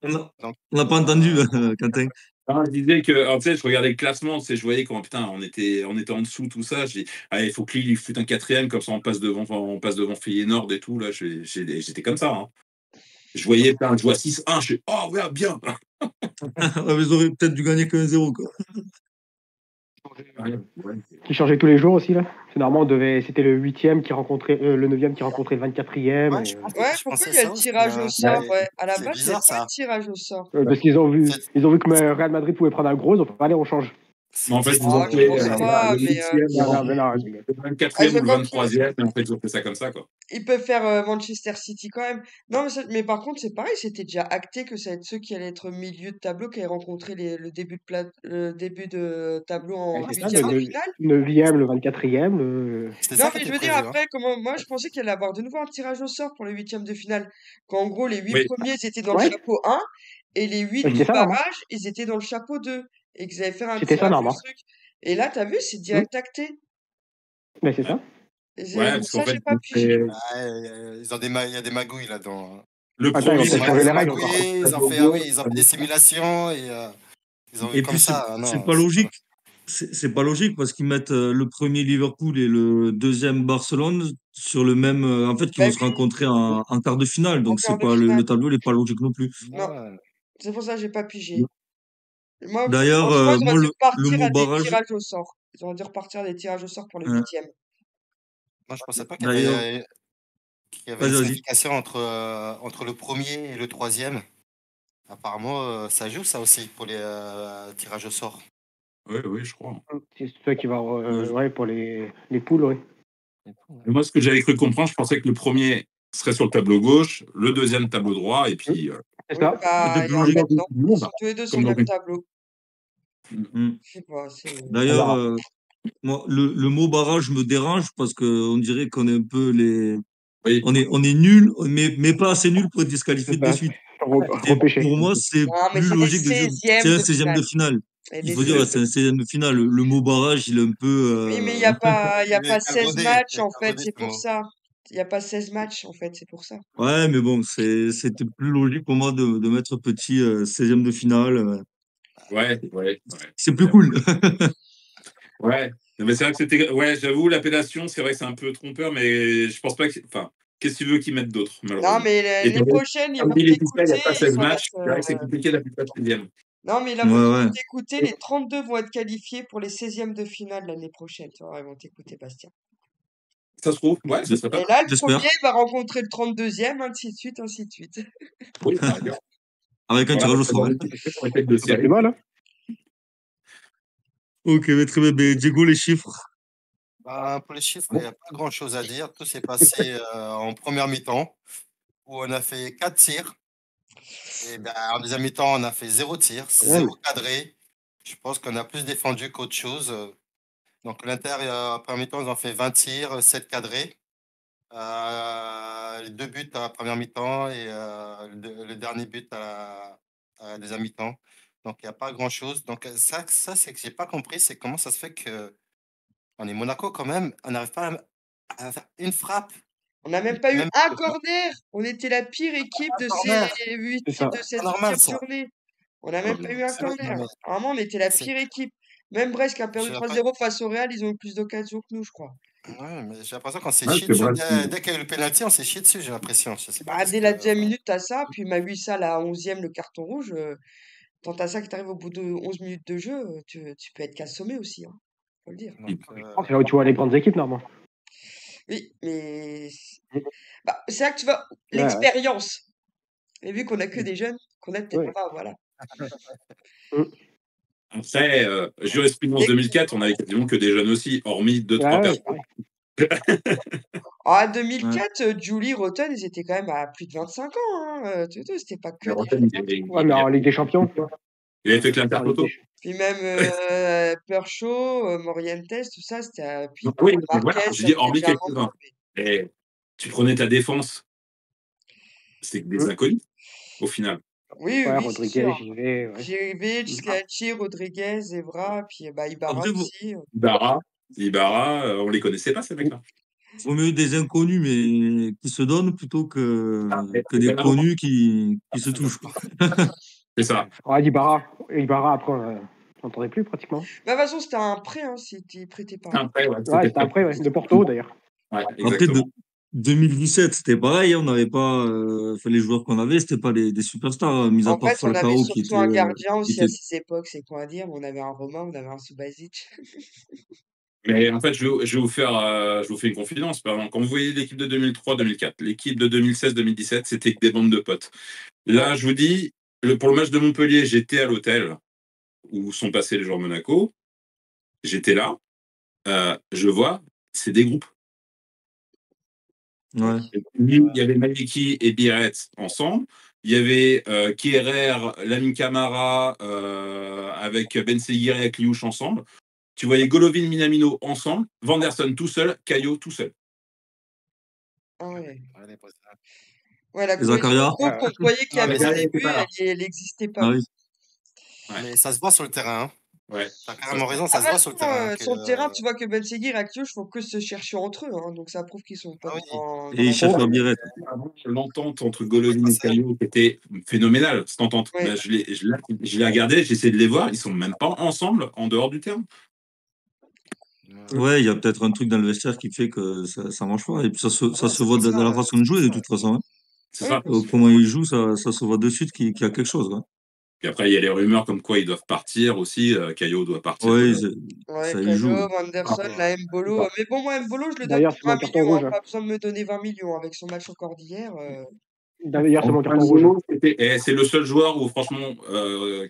Speaker 1: On n'a
Speaker 5: Donc,
Speaker 1: pas entendu, Quentin.
Speaker 3: Ah, je disais que, alors, tu sais, je regardais le classement, tu sais, je voyais quand, putain, on était en dessous, tout ça. J'ai dit, ah, il faut que Lille il foute un quatrième, comme ça on passe devant Feyenoord et tout. Là, j'étais comme ça. Hein. Je voyais, putain, je vois 6-1, je suis, oh, ouais, bien.
Speaker 1: Ouais, mais ils auraient peut-être dû gagner que 1-0, quoi.
Speaker 2: Qui changeait tous les jours aussi là. Finalement, c'était le 8e qui rencontrait le 9e qui rencontrait le 24e.
Speaker 5: ouais, je
Speaker 4: Ouais,
Speaker 5: je
Speaker 4: pourquoi
Speaker 5: pensais
Speaker 4: il y a
Speaker 5: ça
Speaker 4: le
Speaker 5: aussi.
Speaker 4: tirage au sort? Ouais, à la
Speaker 5: C'est
Speaker 4: base, il n'y avait
Speaker 5: bizarre
Speaker 4: pas
Speaker 5: ça.
Speaker 4: de tirage au sort.
Speaker 2: Parce qu'ils ont vu
Speaker 5: C'est-
Speaker 2: que Real Madrid pouvait prendre un gros, ils ont fait allez, on change.
Speaker 3: Mais en fait,
Speaker 5: c'est-
Speaker 3: ils ont
Speaker 4: Ah, je
Speaker 3: fait
Speaker 4: pense pas,
Speaker 3: le
Speaker 4: mais
Speaker 3: 8e,
Speaker 2: Non, non, mais non, je rigole.
Speaker 3: le
Speaker 4: ah,
Speaker 3: 24e ou le
Speaker 4: comme
Speaker 3: 23e, et en fait, ils ont fait ça comme ça, quoi.
Speaker 4: ils peuvent faire Manchester City quand même. Non, mais par contre, c'est pareil, c'était déjà acté que ça allait être ceux qui allaient être milieu de tableau qui allaient rencontrer le début de tableau en
Speaker 2: C'est ça,
Speaker 4: huitième de finale.
Speaker 2: 9e, le 24e.
Speaker 5: C'était
Speaker 4: Non,
Speaker 5: ça qui
Speaker 4: mais je
Speaker 5: était
Speaker 4: veux dire,
Speaker 5: prévu. Hein.
Speaker 4: après, moi, je pensais qu'il allait avoir de nouveau un tirage au sort pour le huitième de finale. Qu'en gros, les 8
Speaker 3: Oui.
Speaker 4: premiers, ils étaient dans le
Speaker 2: Ouais,
Speaker 4: chapeau 1, et les 8
Speaker 2: c'était
Speaker 4: du
Speaker 2: ça, normalement.
Speaker 4: barrage, ils étaient dans le chapeau 2. Et qu'ils allaient faire un
Speaker 2: C'était ça,
Speaker 4: tirage au
Speaker 2: normalement.
Speaker 4: truc. Et là, t'as vu, c'est direct acté.
Speaker 2: Mais c'est
Speaker 3: Ouais,
Speaker 2: ça.
Speaker 4: Et
Speaker 3: ouais,
Speaker 4: donc
Speaker 3: parce qu'en
Speaker 4: ça, j'ai
Speaker 3: fait,
Speaker 4: pas pigé.
Speaker 5: Ils ont il y a des magouilles là-dedans.
Speaker 3: le
Speaker 2: Attends, ils vont
Speaker 3: premier,
Speaker 5: Ils ont
Speaker 2: peut-être changer les règles encore.
Speaker 5: magouillé, ils ont fait, ah oui, ils ont fait des simulations et ils ont vu
Speaker 1: Et
Speaker 5: comme
Speaker 1: puis,
Speaker 5: ça. Ah
Speaker 1: c'est
Speaker 5: non,
Speaker 1: pas
Speaker 5: c'est pas
Speaker 1: logique. C'est pas logique parce qu'ils mettent le premier Liverpool et le deuxième Barcelone sur le même. En fait, qui vont
Speaker 4: Même
Speaker 1: se rencontrer en quart de finale.
Speaker 4: en
Speaker 1: Donc,
Speaker 4: quart
Speaker 1: c'est
Speaker 4: de
Speaker 1: pas
Speaker 4: finale.
Speaker 1: le tableau n'est pas logique non plus.
Speaker 4: Non,
Speaker 5: Ouais.
Speaker 4: c'est pour ça que j'ai pas pigé. Moi,
Speaker 1: D'ailleurs,
Speaker 4: franchement, ils
Speaker 1: moi,
Speaker 4: auraient dû
Speaker 1: le
Speaker 4: repartir
Speaker 1: mot
Speaker 4: à des
Speaker 1: barrage,
Speaker 4: tirages au sort. Ils auraient dû repartir à des tirages au sort pour le
Speaker 1: hein,
Speaker 4: 8e.
Speaker 5: Moi, je pensais pas
Speaker 1: d'ailleurs,
Speaker 5: qu'il y avait une
Speaker 1: vas-y, vas-y.
Speaker 5: signification entre le premier et le troisième. Apparemment, ça joue ça aussi pour les tirages au sort.
Speaker 3: Oui, oui, je crois.
Speaker 2: C'est toi qui va,
Speaker 1: Ouais,
Speaker 2: ouais, pour les poules, oui.
Speaker 3: Et moi, ce que j'avais cru comprendre, je pensais que le premier serait sur le tableau gauche, le deuxième tableau droit, et puis
Speaker 2: C'est
Speaker 4: Oui,
Speaker 2: ça.
Speaker 4: bah,
Speaker 1: c'était
Speaker 4: et
Speaker 1: plus
Speaker 4: en
Speaker 1: logique.
Speaker 4: fait, non. Ils sont tous les deux sur
Speaker 3: comme
Speaker 4: le
Speaker 3: dans
Speaker 4: même
Speaker 3: une.
Speaker 4: tableau.
Speaker 1: Hmm.
Speaker 4: Je sais pas, c'est...
Speaker 1: D'ailleurs, moi, le mot barrage me dérange parce que on dirait qu'on est un peu les,
Speaker 3: Oui,
Speaker 1: on est nul, mais pas assez nul pour être disqualifié
Speaker 2: C'est
Speaker 1: de
Speaker 2: ça.
Speaker 1: suite. Et
Speaker 2: Repêché.
Speaker 1: pour moi, c'est
Speaker 4: Non, mais
Speaker 1: plus
Speaker 4: c'est des
Speaker 1: logique de dire, c'est
Speaker 4: 16e
Speaker 1: un
Speaker 4: de
Speaker 1: 16e de
Speaker 4: finale.
Speaker 1: finale.
Speaker 4: Et
Speaker 1: Il
Speaker 4: des
Speaker 1: faut dire,
Speaker 4: 16...
Speaker 1: c'est un 16e de finale. Le mot barrage, il est un peu,
Speaker 4: Oui, mais il n'y a
Speaker 5: Il
Speaker 4: pas
Speaker 5: est
Speaker 4: 16
Speaker 5: galvaudé,
Speaker 4: matchs, en fait, c'est
Speaker 5: ce
Speaker 4: pour
Speaker 5: mot.
Speaker 4: ça. Il n'y a pas 16 matchs, en fait, c'est pour ça.
Speaker 1: ouais, mais bon, c'était plus logique pour moi de mettre petit 16e de finale.
Speaker 3: ouais, ouais, ouais.
Speaker 1: C'est plus cool.
Speaker 3: Ouais. Non, mais c'est vrai que c'était. Ouais, j'avoue, l'appellation, c'est vrai que c'est un peu trompeur, mais je pense pas que. Enfin, qu'est-ce que tu veux qu'ils mettent d'autre,
Speaker 4: Non,
Speaker 3: malheureusement.
Speaker 4: mais
Speaker 3: Et
Speaker 4: l'année prochaine, ils
Speaker 3: comme
Speaker 4: vont
Speaker 3: dit Laetitia, il n'y
Speaker 4: t'écouter,
Speaker 3: a pas
Speaker 4: ils
Speaker 3: 16
Speaker 4: vont
Speaker 3: matchs.
Speaker 4: être...
Speaker 3: C'est vrai que c'est compliqué d'appeler ça 16e.
Speaker 4: Non, mais là,
Speaker 1: Ouais,
Speaker 4: ils vont
Speaker 1: ouais.
Speaker 4: t'écouter, les 32 vont être qualifiés pour les 16e de finale l'année prochaine. Tu vois, ils vont t'écouter, Bastien.
Speaker 3: Ça se trouve, ouais, ça serait pas
Speaker 4: Et
Speaker 3: mal.
Speaker 4: là, le
Speaker 1: J'espère.
Speaker 4: premier va rencontrer le 32e, ainsi de suite, ainsi de suite.
Speaker 3: Oui, par ailleurs.
Speaker 1: Avec un
Speaker 3: Voilà,
Speaker 1: tirage au
Speaker 3: ça
Speaker 1: sort.
Speaker 3: va être sur les têtes de
Speaker 2: C'est pas
Speaker 3: série.
Speaker 2: plus mal, hein.
Speaker 1: Ok, mais très bien. Ben, Diego, les chiffres.
Speaker 5: Bah, pour les chiffres, il n'y a pas grand-chose à dire. Tout s'est passé en première mi-temps, où on a fait 4 tirs. Et ben, en deuxième mi-temps, on a fait 0 tir,
Speaker 2: Ouais,
Speaker 5: 0 cadré. Je pense qu'on a plus défendu qu'autre chose. Donc l'Inter, en première mi-temps, ils ont fait 20 tirs, 7 cadrés. Les 2 buts à la première mi-temps et le dernier but à la deuxième mi-temps. Donc il n'y a pas grand-chose. Donc ça c'est que j'ai pas compris, c'est comment ça se fait que on est Monaco quand même, on n'arrive pas à faire une frappe,
Speaker 4: On n'a même pas eu
Speaker 5: même
Speaker 4: un corner. On était la pire équipe
Speaker 5: un
Speaker 4: de
Speaker 5: corner.
Speaker 2: c'est ça.
Speaker 4: de
Speaker 5: C'est
Speaker 4: cette
Speaker 5: pas normal
Speaker 4: huitième
Speaker 5: ça.
Speaker 4: journée. On n'a même pas eu un
Speaker 5: C'est vrai, non,
Speaker 4: corner.
Speaker 5: mais
Speaker 4: Vraiment, on était la
Speaker 5: c'est
Speaker 4: pire équipe. Même Brest qui a perdu
Speaker 5: j'ai l'impression
Speaker 4: 3-0 face au Real, ils ont eu plus d'occasions que nous, je crois.
Speaker 5: ouais, mais j'ai l'impression qu'on s'est
Speaker 3: Ouais,
Speaker 5: chié
Speaker 3: c'est
Speaker 5: dessus.
Speaker 3: vrai.
Speaker 5: Dès qu'il y a eu le penalty, on s'est chié dessus, j'ai l'impression. Je sais pas
Speaker 4: Bah,
Speaker 5: parce
Speaker 4: dès
Speaker 5: que
Speaker 4: la deuxième
Speaker 5: enfin,
Speaker 4: minute, t'as ça. Puis Maguissa, à la 11e, le carton rouge. Quand t'as ça qui t'arrive au bout de 11 minutes de jeu, tu peux être qu'assommé aussi, hein, faut le dire.
Speaker 5: donc
Speaker 2: C'est là où tu vois les grandes équipes, normalement.
Speaker 4: Oui, mais bah, c'est là que tu vois
Speaker 2: Ouais, ouais.
Speaker 4: l'expérience. Et vu qu'on a que des jeunes, qu'on a peut-être
Speaker 2: Ouais.
Speaker 4: pas, voilà.
Speaker 3: Après, Jurisprudence
Speaker 4: Et
Speaker 3: 2004, on avait quasiment que des jeunes aussi, hormis 2-3
Speaker 2: Ouais, ouais,
Speaker 3: personnes.
Speaker 2: pareil.
Speaker 4: en
Speaker 1: Ouais.
Speaker 4: 2004, Julie, Rotten, ils étaient quand même à plus de 25 ans. Hein. C'était pas que
Speaker 3: Mais
Speaker 4: des
Speaker 3: Rotten,
Speaker 4: jeunes.
Speaker 2: Ouais, mais en Ligue des Champions.
Speaker 3: il avait fait que
Speaker 2: En Ligue des
Speaker 3: l'Intertoto.
Speaker 2: Champions.
Speaker 4: Puis même Perchaud, Morientes, tout ça, puis
Speaker 3: Oui, mais voilà,
Speaker 4: Marquez,
Speaker 3: je
Speaker 4: ça
Speaker 3: dis
Speaker 4: faisait
Speaker 3: hormis
Speaker 4: déjà un moment.
Speaker 3: quelques-uns. Et tu prenais ta défense, c'était des inconnus, au final.
Speaker 4: Oui,
Speaker 2: Ouais,
Speaker 4: oui, c'est
Speaker 2: Rodriguez,
Speaker 4: sûr.
Speaker 2: j'y vais. Ouais.
Speaker 4: Jirivic, Schillaci, Rodriguez, Evra, puis bah, Ibarra
Speaker 3: Après,
Speaker 4: aussi.
Speaker 3: Ibarra, on les connaissait pas, ces mecs-là.
Speaker 1: Il vaut mieux des inconnus, mais qui se donnent plutôt que des
Speaker 3: C'est
Speaker 1: connus qui se touchent, quoi.
Speaker 3: ça.
Speaker 2: Ouais, Ibarra, après, on n'entendait plus pratiquement.
Speaker 4: Bah, de toute façon, c'était un prêt, hein, c'était prêté par nous.
Speaker 3: Après, ouais,
Speaker 2: Ouais, c'était après, ouais, de Porto d'ailleurs.
Speaker 3: Ouais,
Speaker 1: Après,
Speaker 3: exactement.
Speaker 1: 2017, c'était pareil, hein, on n'avait pas, enfin, les joueurs qu'on avait, c'était pas des superstars, mis à
Speaker 4: En
Speaker 1: part
Speaker 4: fait, on avait
Speaker 1: Falcao qui
Speaker 4: surtout un gardien
Speaker 1: qui
Speaker 4: aussi
Speaker 1: était,
Speaker 4: à ces époques, c'est quoi à dire. On avait un Romain, on avait un Subasic.
Speaker 3: Mais en fait, je vous fais une confidence. Par exemple, quand vous voyez l'équipe de 2003-2004, l'équipe de 2016-2017, c'était que des bandes de potes. Là, je vous dis, pour le match de Montpellier, j'étais à l'hôtel où sont passés les joueurs Monaco. J'étais là. Je vois, c'est des groupes.
Speaker 1: ouais.
Speaker 3: Il y avait Maliki et Biret ensemble. Il y avait Kierer, Lamine Camara avec Ben Seguir et Akliouche ensemble. Tu voyais Golovin, Minamino ensemble, Vanderson tout seul, Caillot tout seul.
Speaker 4: Ah ouais.
Speaker 5: ouais,
Speaker 4: Ouais, la
Speaker 1: Et
Speaker 4: cohésion de
Speaker 1: Zakaria?
Speaker 4: groupe qu'on croyait qu'il y
Speaker 5: non,
Speaker 4: avait
Speaker 5: mais
Speaker 4: au
Speaker 5: ça,
Speaker 3: c'était
Speaker 4: début,
Speaker 3: pas là.
Speaker 4: elle n'existait pas.
Speaker 1: Ah oui.
Speaker 3: Ouais.
Speaker 5: mais ça se voit sur le terrain. Hein.
Speaker 3: Ouais.
Speaker 5: T'as carrément raison,
Speaker 4: Ah
Speaker 5: ça se
Speaker 4: bah
Speaker 5: voit sur le terrain.
Speaker 4: non,
Speaker 5: Que,
Speaker 4: sur le terrain, tu vois que Ben Seguir et Akliouche font que se chercher entre eux. Hein, donc ça prouve qu'ils sont pas
Speaker 5: ah oui,
Speaker 4: dans
Speaker 1: Et
Speaker 4: la même.
Speaker 1: Chafer Biret.
Speaker 3: L'entente entre Golovin et Caillot était phénoménale, cette entente.
Speaker 4: Ouais.
Speaker 3: Là, je l'ai regardé, j'ai essayé de les voir, ils sont même pas ensemble en dehors du terrain.
Speaker 1: Ouais, il y a peut-être un truc dans le vestiaire qui fait que ça marche pas. Et puis ça
Speaker 5: Ouais,
Speaker 1: se
Speaker 5: c'est
Speaker 1: voit
Speaker 5: pour
Speaker 1: dans la
Speaker 5: ça.
Speaker 1: façon de jouer, de toute façon, hein.
Speaker 3: C'est
Speaker 4: Oui,
Speaker 3: ça.
Speaker 4: parce que
Speaker 1: Comment ils jouent, ça se voit de suite qu'il y a quelque chose, hein.
Speaker 3: Puis après, il y a les rumeurs comme quoi ils doivent partir aussi. Caio doit partir.
Speaker 1: Ouais,
Speaker 4: Ouais,
Speaker 1: ça y joue.
Speaker 4: Caio, Anderson, la Mbolo. Mais bon, moi, Mbolo, je le donne
Speaker 2: D'ailleurs,
Speaker 4: pour
Speaker 2: c'est mon
Speaker 4: 20
Speaker 2: carton
Speaker 4: millions.
Speaker 2: rouge.
Speaker 4: Pas besoin de me donner 20 millions avec son match encore d'hier.
Speaker 2: D'ailleurs, c'est mon carton rouge.
Speaker 3: Et c'est le seul joueur où, franchement,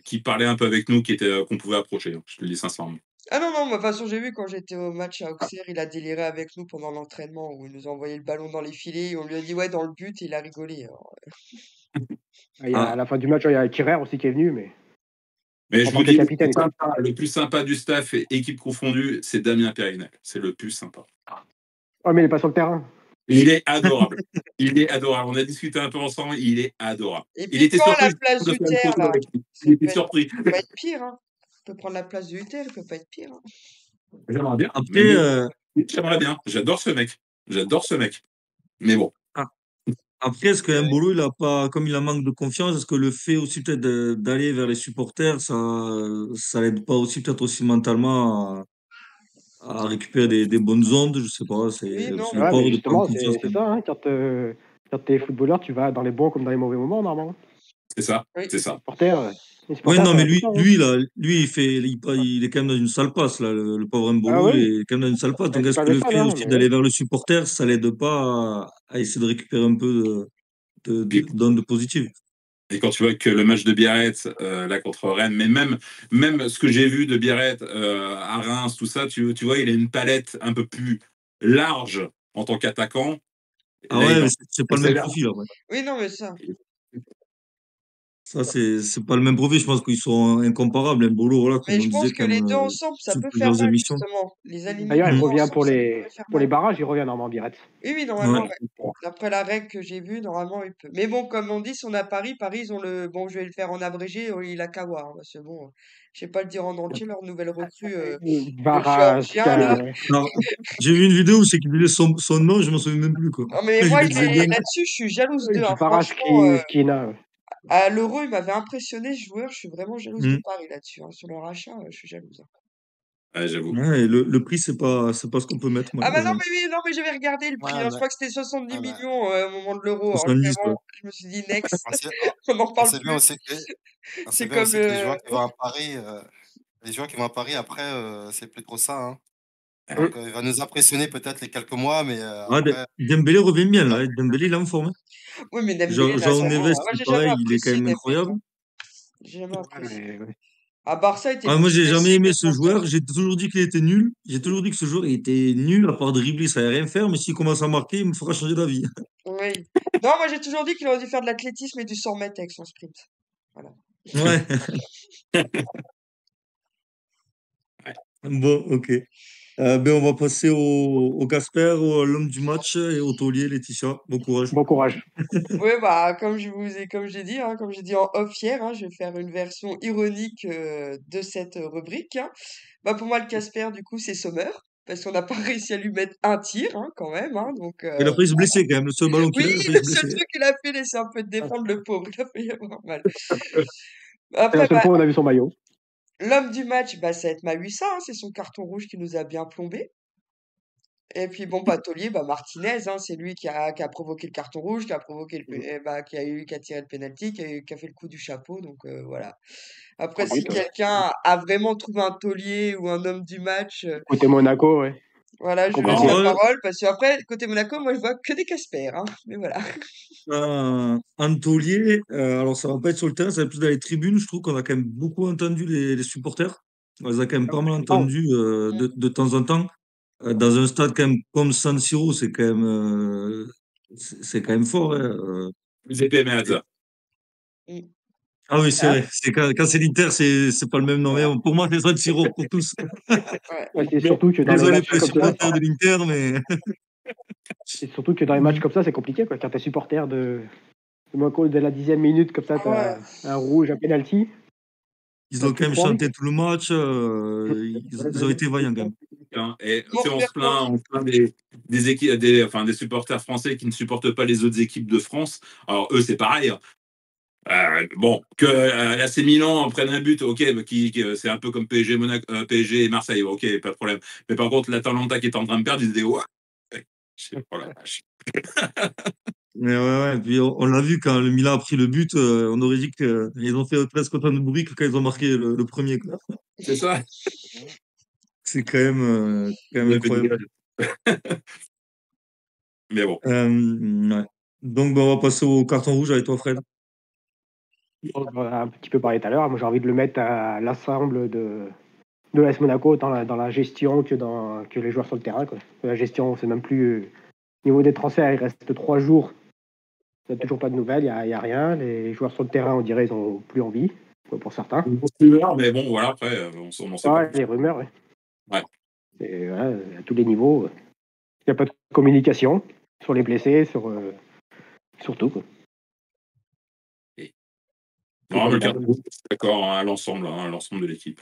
Speaker 3: qui parlait un peu avec nous, qu'on pouvait approcher. Je te le dis sincèrement.
Speaker 4: Ah non, non, de toute façon, j'ai vu quand j'étais au match à Auxerre, il a déliré avec nous pendant l'entraînement où il nous a envoyé le ballon dans les filets. Et on lui a dit, ouais, dans le but, et il a rigolé. Alors.
Speaker 2: À la fin du match, il y a Kirer aussi qui est venu, mais.
Speaker 3: Mais
Speaker 2: En
Speaker 3: je
Speaker 2: tant
Speaker 3: vous
Speaker 2: que
Speaker 3: dis,
Speaker 2: capitaine, quoi.
Speaker 3: le plus sympa du staff et équipe confondue, c'est Damien Périnel. C'est le plus sympa.
Speaker 2: Oh, mais il est pas sur le terrain.
Speaker 3: Il est adorable. Il est adorable. On a discuté un peu ensemble. Il est adorable.
Speaker 4: Et
Speaker 3: Il
Speaker 4: puis
Speaker 3: était
Speaker 4: quand à la
Speaker 3: surpris
Speaker 4: place
Speaker 3: de faire une
Speaker 4: d'Uther,
Speaker 3: photo
Speaker 4: là,
Speaker 3: avec lui.
Speaker 4: ça
Speaker 3: Il était
Speaker 4: peut
Speaker 3: surpris.
Speaker 4: peut pas être pire, hein. Il peut prendre la place de Uther, il peut pas être pire. Hein.
Speaker 3: J'aimerais bien.
Speaker 1: Après,
Speaker 3: J'aimerais bien. J'adore ce mec. J'adore ce mec. Mais bon.
Speaker 1: ah, après, est-ce que Mbolo, il a pas, comme il a manque de confiance, est-ce que le fait aussi peut-être d'aller vers les supporters, ça l'aide pas aussi peut-être aussi mentalement à récupérer des bonnes ondes, je sais pas,
Speaker 4: Oui, non,
Speaker 1: c'est le
Speaker 2: Ouais, mais
Speaker 1: pauvre de prendre
Speaker 2: justement,
Speaker 1: confiance.
Speaker 2: c'est ça. Hein, quand t'es footballeur, tu vas dans les bons comme dans les mauvais moments, normalement.
Speaker 3: C'est ça.
Speaker 4: oui.
Speaker 3: C'est ça.
Speaker 2: Les
Speaker 1: Ouais,
Speaker 2: supporters,
Speaker 1: non,
Speaker 2: ça
Speaker 1: mais
Speaker 2: va tout le temps, hein.
Speaker 1: lui, il est quand même dans une sale passe, là, le pauvre
Speaker 2: Ah
Speaker 1: Mbolo, il
Speaker 2: oui,
Speaker 1: est quand même dans une sale passe. Donc,
Speaker 2: c'est
Speaker 1: est-ce
Speaker 2: pas
Speaker 1: que
Speaker 2: le
Speaker 1: le
Speaker 2: seul,
Speaker 1: fait
Speaker 2: hein,
Speaker 1: aussi
Speaker 2: mais
Speaker 1: d'aller
Speaker 2: oui.
Speaker 1: vers le supporter, ça l'aide pas à essayer de récupérer un peu
Speaker 3: Puis,
Speaker 1: d'ondes positives?
Speaker 3: et quand tu vois que le match de Biarritz, là, contre Rennes, mais même ce que j'ai vu de Biarritz à Reims, tout ça, tu vois, il a une palette un peu plus large en tant qu'attaquant.
Speaker 1: Ah
Speaker 3: Là,
Speaker 1: ouais,
Speaker 3: il
Speaker 1: mais
Speaker 3: en
Speaker 1: c'est pas le
Speaker 3: c'est
Speaker 1: même
Speaker 3: là.
Speaker 1: profil, en fait.
Speaker 4: Oui, non, mais ça.
Speaker 1: Ça, c'est pas le même profil. Je pense qu'ils sont incomparables. Mbolo, voilà, comme
Speaker 4: Mais
Speaker 1: on
Speaker 4: je
Speaker 1: disait
Speaker 4: pense que
Speaker 1: quand même
Speaker 4: les deux ensemble, ça
Speaker 1: sur
Speaker 4: peut faire
Speaker 1: plusieurs
Speaker 4: mal,
Speaker 1: émissions.
Speaker 4: justement. Les aligner
Speaker 2: D'ailleurs,
Speaker 4: les
Speaker 2: il
Speaker 4: deux
Speaker 1: Mm.
Speaker 2: revient
Speaker 4: ensemble, ça pourrait faire
Speaker 2: pour les
Speaker 4: mal.
Speaker 2: barrages, il revient normalement, Biarritz.
Speaker 4: Oui, oui,
Speaker 1: Ouais.
Speaker 4: normalement, ouais. D'après la règle que j'ai vue, normalement, il peut. Mais bon, comme on dit, si on a Paris, ils ont le. Bon, je vais le faire en abrégé, il a qu'à voir. Hein, parce que bon, je sais pas le dire en entier, leur nouvelle recrue, le
Speaker 2: Barrage,
Speaker 4: Géorgien, là.
Speaker 1: Alors, j'ai vu une vidéo où c'est qu'il disait son nom, je m'en souviens même plus, quoi.
Speaker 4: Non, mais moi,
Speaker 1: Il le disait bien.
Speaker 4: là-dessus, je suis jalouse d'eux. Hein.
Speaker 2: Barrage
Speaker 4: Franchement,
Speaker 2: Skina.
Speaker 4: à l'Euro, il m'avait impressionné, ce joueur. Je suis vraiment jalouse de
Speaker 1: Mm.
Speaker 4: Paris là-dessus. Hein. Sur leur achat, je suis jalouse. Hein.
Speaker 3: Ouais, j'avoue.
Speaker 1: Ouais, et le prix, c'est pas ce qu'on peut mettre,
Speaker 4: Ah bah non,
Speaker 1: malheureusement.
Speaker 4: mais oui, non, mais j'avais regardé le prix.
Speaker 5: Ouais,
Speaker 4: Hein. Je
Speaker 5: mais,
Speaker 4: crois que c'était 70
Speaker 5: ouais, mais
Speaker 4: millions au moment de l'Euro. Alors
Speaker 1: 70, ouais.
Speaker 4: vraiment, je me suis dit, next,
Speaker 5: on sait,
Speaker 4: on n'en
Speaker 5: on
Speaker 4: parle
Speaker 5: sait bien
Speaker 4: plus.
Speaker 5: aussi que, on sait
Speaker 4: C'est
Speaker 5: bien
Speaker 4: comme
Speaker 5: aussi que les joueurs qui vont à Paris, après, c'est plus trop ça. Hein.
Speaker 2: Mm.
Speaker 5: Donc, il va nous impressionner peut-être les quelques mois, mais
Speaker 1: Ah,
Speaker 5: après,
Speaker 1: Dembélé revient bien, là. Dembélé, il est en forme.
Speaker 4: Oui, mais Dembélé, là,
Speaker 1: Jean
Speaker 4: c'est
Speaker 1: Neves,
Speaker 4: bon. Moi,
Speaker 1: c'est
Speaker 4: j'ai jamais
Speaker 1: pareil, il est quand
Speaker 4: apprécié
Speaker 1: même
Speaker 4: Dembélé.
Speaker 1: incroyable.
Speaker 4: Hein. J'ai jamais apprécié.
Speaker 2: Ouais.
Speaker 4: À Barça, il était
Speaker 1: Ah, moi,
Speaker 4: plus
Speaker 1: j'ai jamais
Speaker 4: Messi
Speaker 1: aimé
Speaker 4: que
Speaker 1: ce
Speaker 4: Santos.
Speaker 1: joueur. J'ai toujours dit qu'il était nul. J'ai toujours dit que ce joueur il était nul, à part dribbler, ça ne rien faire. Mais s'il commence à marquer, il me fera changer d'avis.
Speaker 4: Oui. Non, moi, j'ai toujours dit qu'il aurait dû faire de l'athlétisme et du 100 mètres avec son sprint. Voilà.
Speaker 1: Ouais.
Speaker 3: Ouais.
Speaker 1: Bon, ok. Ben, on va passer au Casper, l'homme du match et au taulier, Laetitia. Bon courage.
Speaker 2: Bon courage.
Speaker 4: Oui, bah, comme j'ai dit, hein, comme j'ai dit en off hier, hein, je vais faire une version ironique de cette rubrique. Hein. Bah, pour moi, le Casper, du coup, c'est Sommer, parce qu'on n'a pas réussi à lui mettre un tir, hein, quand même. Hein, donc,
Speaker 1: Il a failli se blesser quand même. Le seul ballon
Speaker 4: oui,
Speaker 1: qu'il a, il a failli
Speaker 4: le
Speaker 1: se
Speaker 4: seul
Speaker 1: blesser.
Speaker 4: truc qu'il a fait, c'est un peu de défendre le pauvre. Il a failli avoir mal.
Speaker 2: C'est la
Speaker 4: Après,
Speaker 2: seule
Speaker 4: bah,
Speaker 2: fois où on a vu son maillot.
Speaker 4: l'homme du match, bah, ça va être Mahuissa, hein, c'est son carton rouge qui nous a bien plombé. Et puis bon, bah, Taulier, bah, Martinez, hein, c'est lui qui a provoqué le carton rouge, qui a provoqué qui a tiré le penalty, qui a fait le coup du chapeau. Donc voilà. Après, si
Speaker 2: Arbitre, ouais.
Speaker 4: quelqu'un a vraiment trouvé un taulier ou un homme du match,
Speaker 2: Côté Monaco, ouais.
Speaker 4: voilà,
Speaker 2: C'est
Speaker 4: je lui laisse
Speaker 2: compliqué.
Speaker 4: la
Speaker 1: Alors,
Speaker 4: parole parce que après, côté Monaco, moi je vois que des Casper, hein, mais voilà.
Speaker 1: un taulier, alors ça va pas être sur le terrain, ça va être plus dans les tribunes. Je trouve qu'on a quand même beaucoup entendu les supporters. On les a quand même pas mal
Speaker 2: Oh,
Speaker 1: entendus de temps en temps. Dans un stade quand même comme San Siro, c'est quand même fort. Hein,
Speaker 3: Plus épais, mais
Speaker 1: et-
Speaker 3: Hazard.
Speaker 4: Mm.
Speaker 1: Ah oui, c'est
Speaker 2: hein?
Speaker 1: vrai. C'est quand c'est l'Inter, c'est pas le même nom. Mais
Speaker 2: Ouais.
Speaker 1: pour moi, c'est San Siro pour tous.
Speaker 4: Ouais.
Speaker 2: Ouais, c'est
Speaker 1: Bon,
Speaker 2: surtout que dans les
Speaker 1: désolé
Speaker 2: matchs
Speaker 1: pour les
Speaker 2: comme ça,
Speaker 1: supporters de l'Inter, mais
Speaker 2: c'est compliqué, quoi. Quand t'es supporter de Monaco dès la 10e minute, comme ça,
Speaker 4: Ouais.
Speaker 2: t'as un rouge, un penalty.
Speaker 1: ils
Speaker 2: T'as
Speaker 1: ont quand
Speaker 2: tout
Speaker 1: même
Speaker 2: foiré.
Speaker 1: chanté tout le match. Ils ont été vaillants quand même.
Speaker 3: Hein. Et
Speaker 4: Bon,
Speaker 3: on se plaint des équipes, des supporters français qui ne supportent pas les autres équipes de France. Alors eux, c'est pareil. Hein. Bon, que l'AC Milan prenne un but, ok, c'est un peu comme PSG, PSG et Marseille, ok, pas de problème. Mais par contre, l'Atalanta qui est en train de perdre, ils disaient ouais. Oh la vache.
Speaker 1: Mais ouais, puis on l'a vu quand le Milan a pris le but, on aurait dit qu'ils ont fait presque autant de bruit que quand ils ont marqué le premier, quoi.
Speaker 3: C'est ça.
Speaker 1: C'est quand même
Speaker 3: Les coups de
Speaker 1: incroyable.
Speaker 3: gueule. Mais bon.
Speaker 1: Ouais. Donc, on va passer au carton rouge avec toi, Fred.
Speaker 2: On a un petit peu parlé tout à l'heure. Moi, j'ai envie de le mettre à l'ensemble de l'AS Monaco, autant dans la gestion que les joueurs sur le terrain, quoi. La gestion, c'est même plus. Au niveau des transferts, il reste 3 jours. Il n'y a toujours pas de nouvelles, il y a rien. Les joueurs sur le terrain, on dirait, ils n'ont plus envie, quoi, pour certains.
Speaker 3: Mais bon, voilà, après, on n'en sait pas
Speaker 2: Ouais,
Speaker 3: plus.
Speaker 2: les rumeurs, ouais.
Speaker 3: Ouais.
Speaker 2: Et voilà, à tous les niveaux, il n'y a pas de communication sur les blessés, sur tout, quoi.
Speaker 3: Non, le carton rouge, je suis d'accord, hein, à l'ensemble de l'équipe.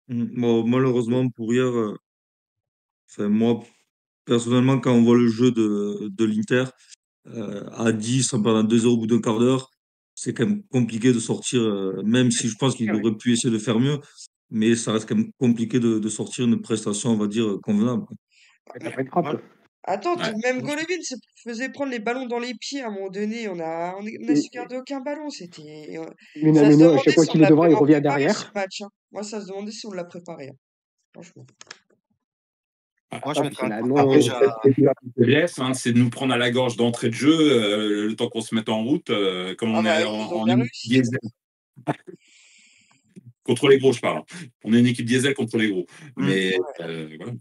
Speaker 1: Bon, malheureusement, pour hier, enfin, moi, personnellement, quand on voit le jeu de l'Inter, à 10, en perdant 2-0 au bout d'un quart d'heure, c'est quand même compliqué de sortir, même si je pense qu'il aurait pu essayer de faire mieux, mais ça reste quand même compliqué de sortir une prestation, on va dire, convenable, quoi.
Speaker 2: T'as pas de frappe, quoi.
Speaker 4: Attends,
Speaker 3: Ouais.
Speaker 4: même Golovin se faisait prendre les ballons dans les pieds à un moment donné. On a su garder aucun ballon. C'était. Ça se
Speaker 2: Minamino, à chaque
Speaker 4: demandait
Speaker 2: fois
Speaker 4: si on
Speaker 2: qu'il est
Speaker 4: l'a
Speaker 2: devant, il
Speaker 4: vraiment
Speaker 2: revient
Speaker 4: préparé ce
Speaker 2: derrière.
Speaker 4: match, hein. Moi, ça se demandait si on l'a préparé, hein, franchement.
Speaker 5: Moi, je
Speaker 2: Ah,
Speaker 5: mettrais un
Speaker 2: la
Speaker 5: carton
Speaker 2: non.
Speaker 5: rouge à.
Speaker 3: Faiblesse, hein, c'est de nous prendre à la gorge d'entrée de jeu, le temps qu'on se mette en route, comme
Speaker 4: Ah
Speaker 3: on
Speaker 4: bah
Speaker 3: est
Speaker 4: oui, ils ont
Speaker 3: en
Speaker 4: bien
Speaker 3: équipe
Speaker 4: réussi.
Speaker 3: diesel. Contre les gros, je parle. On est une équipe diesel contre les gros. Mais voilà.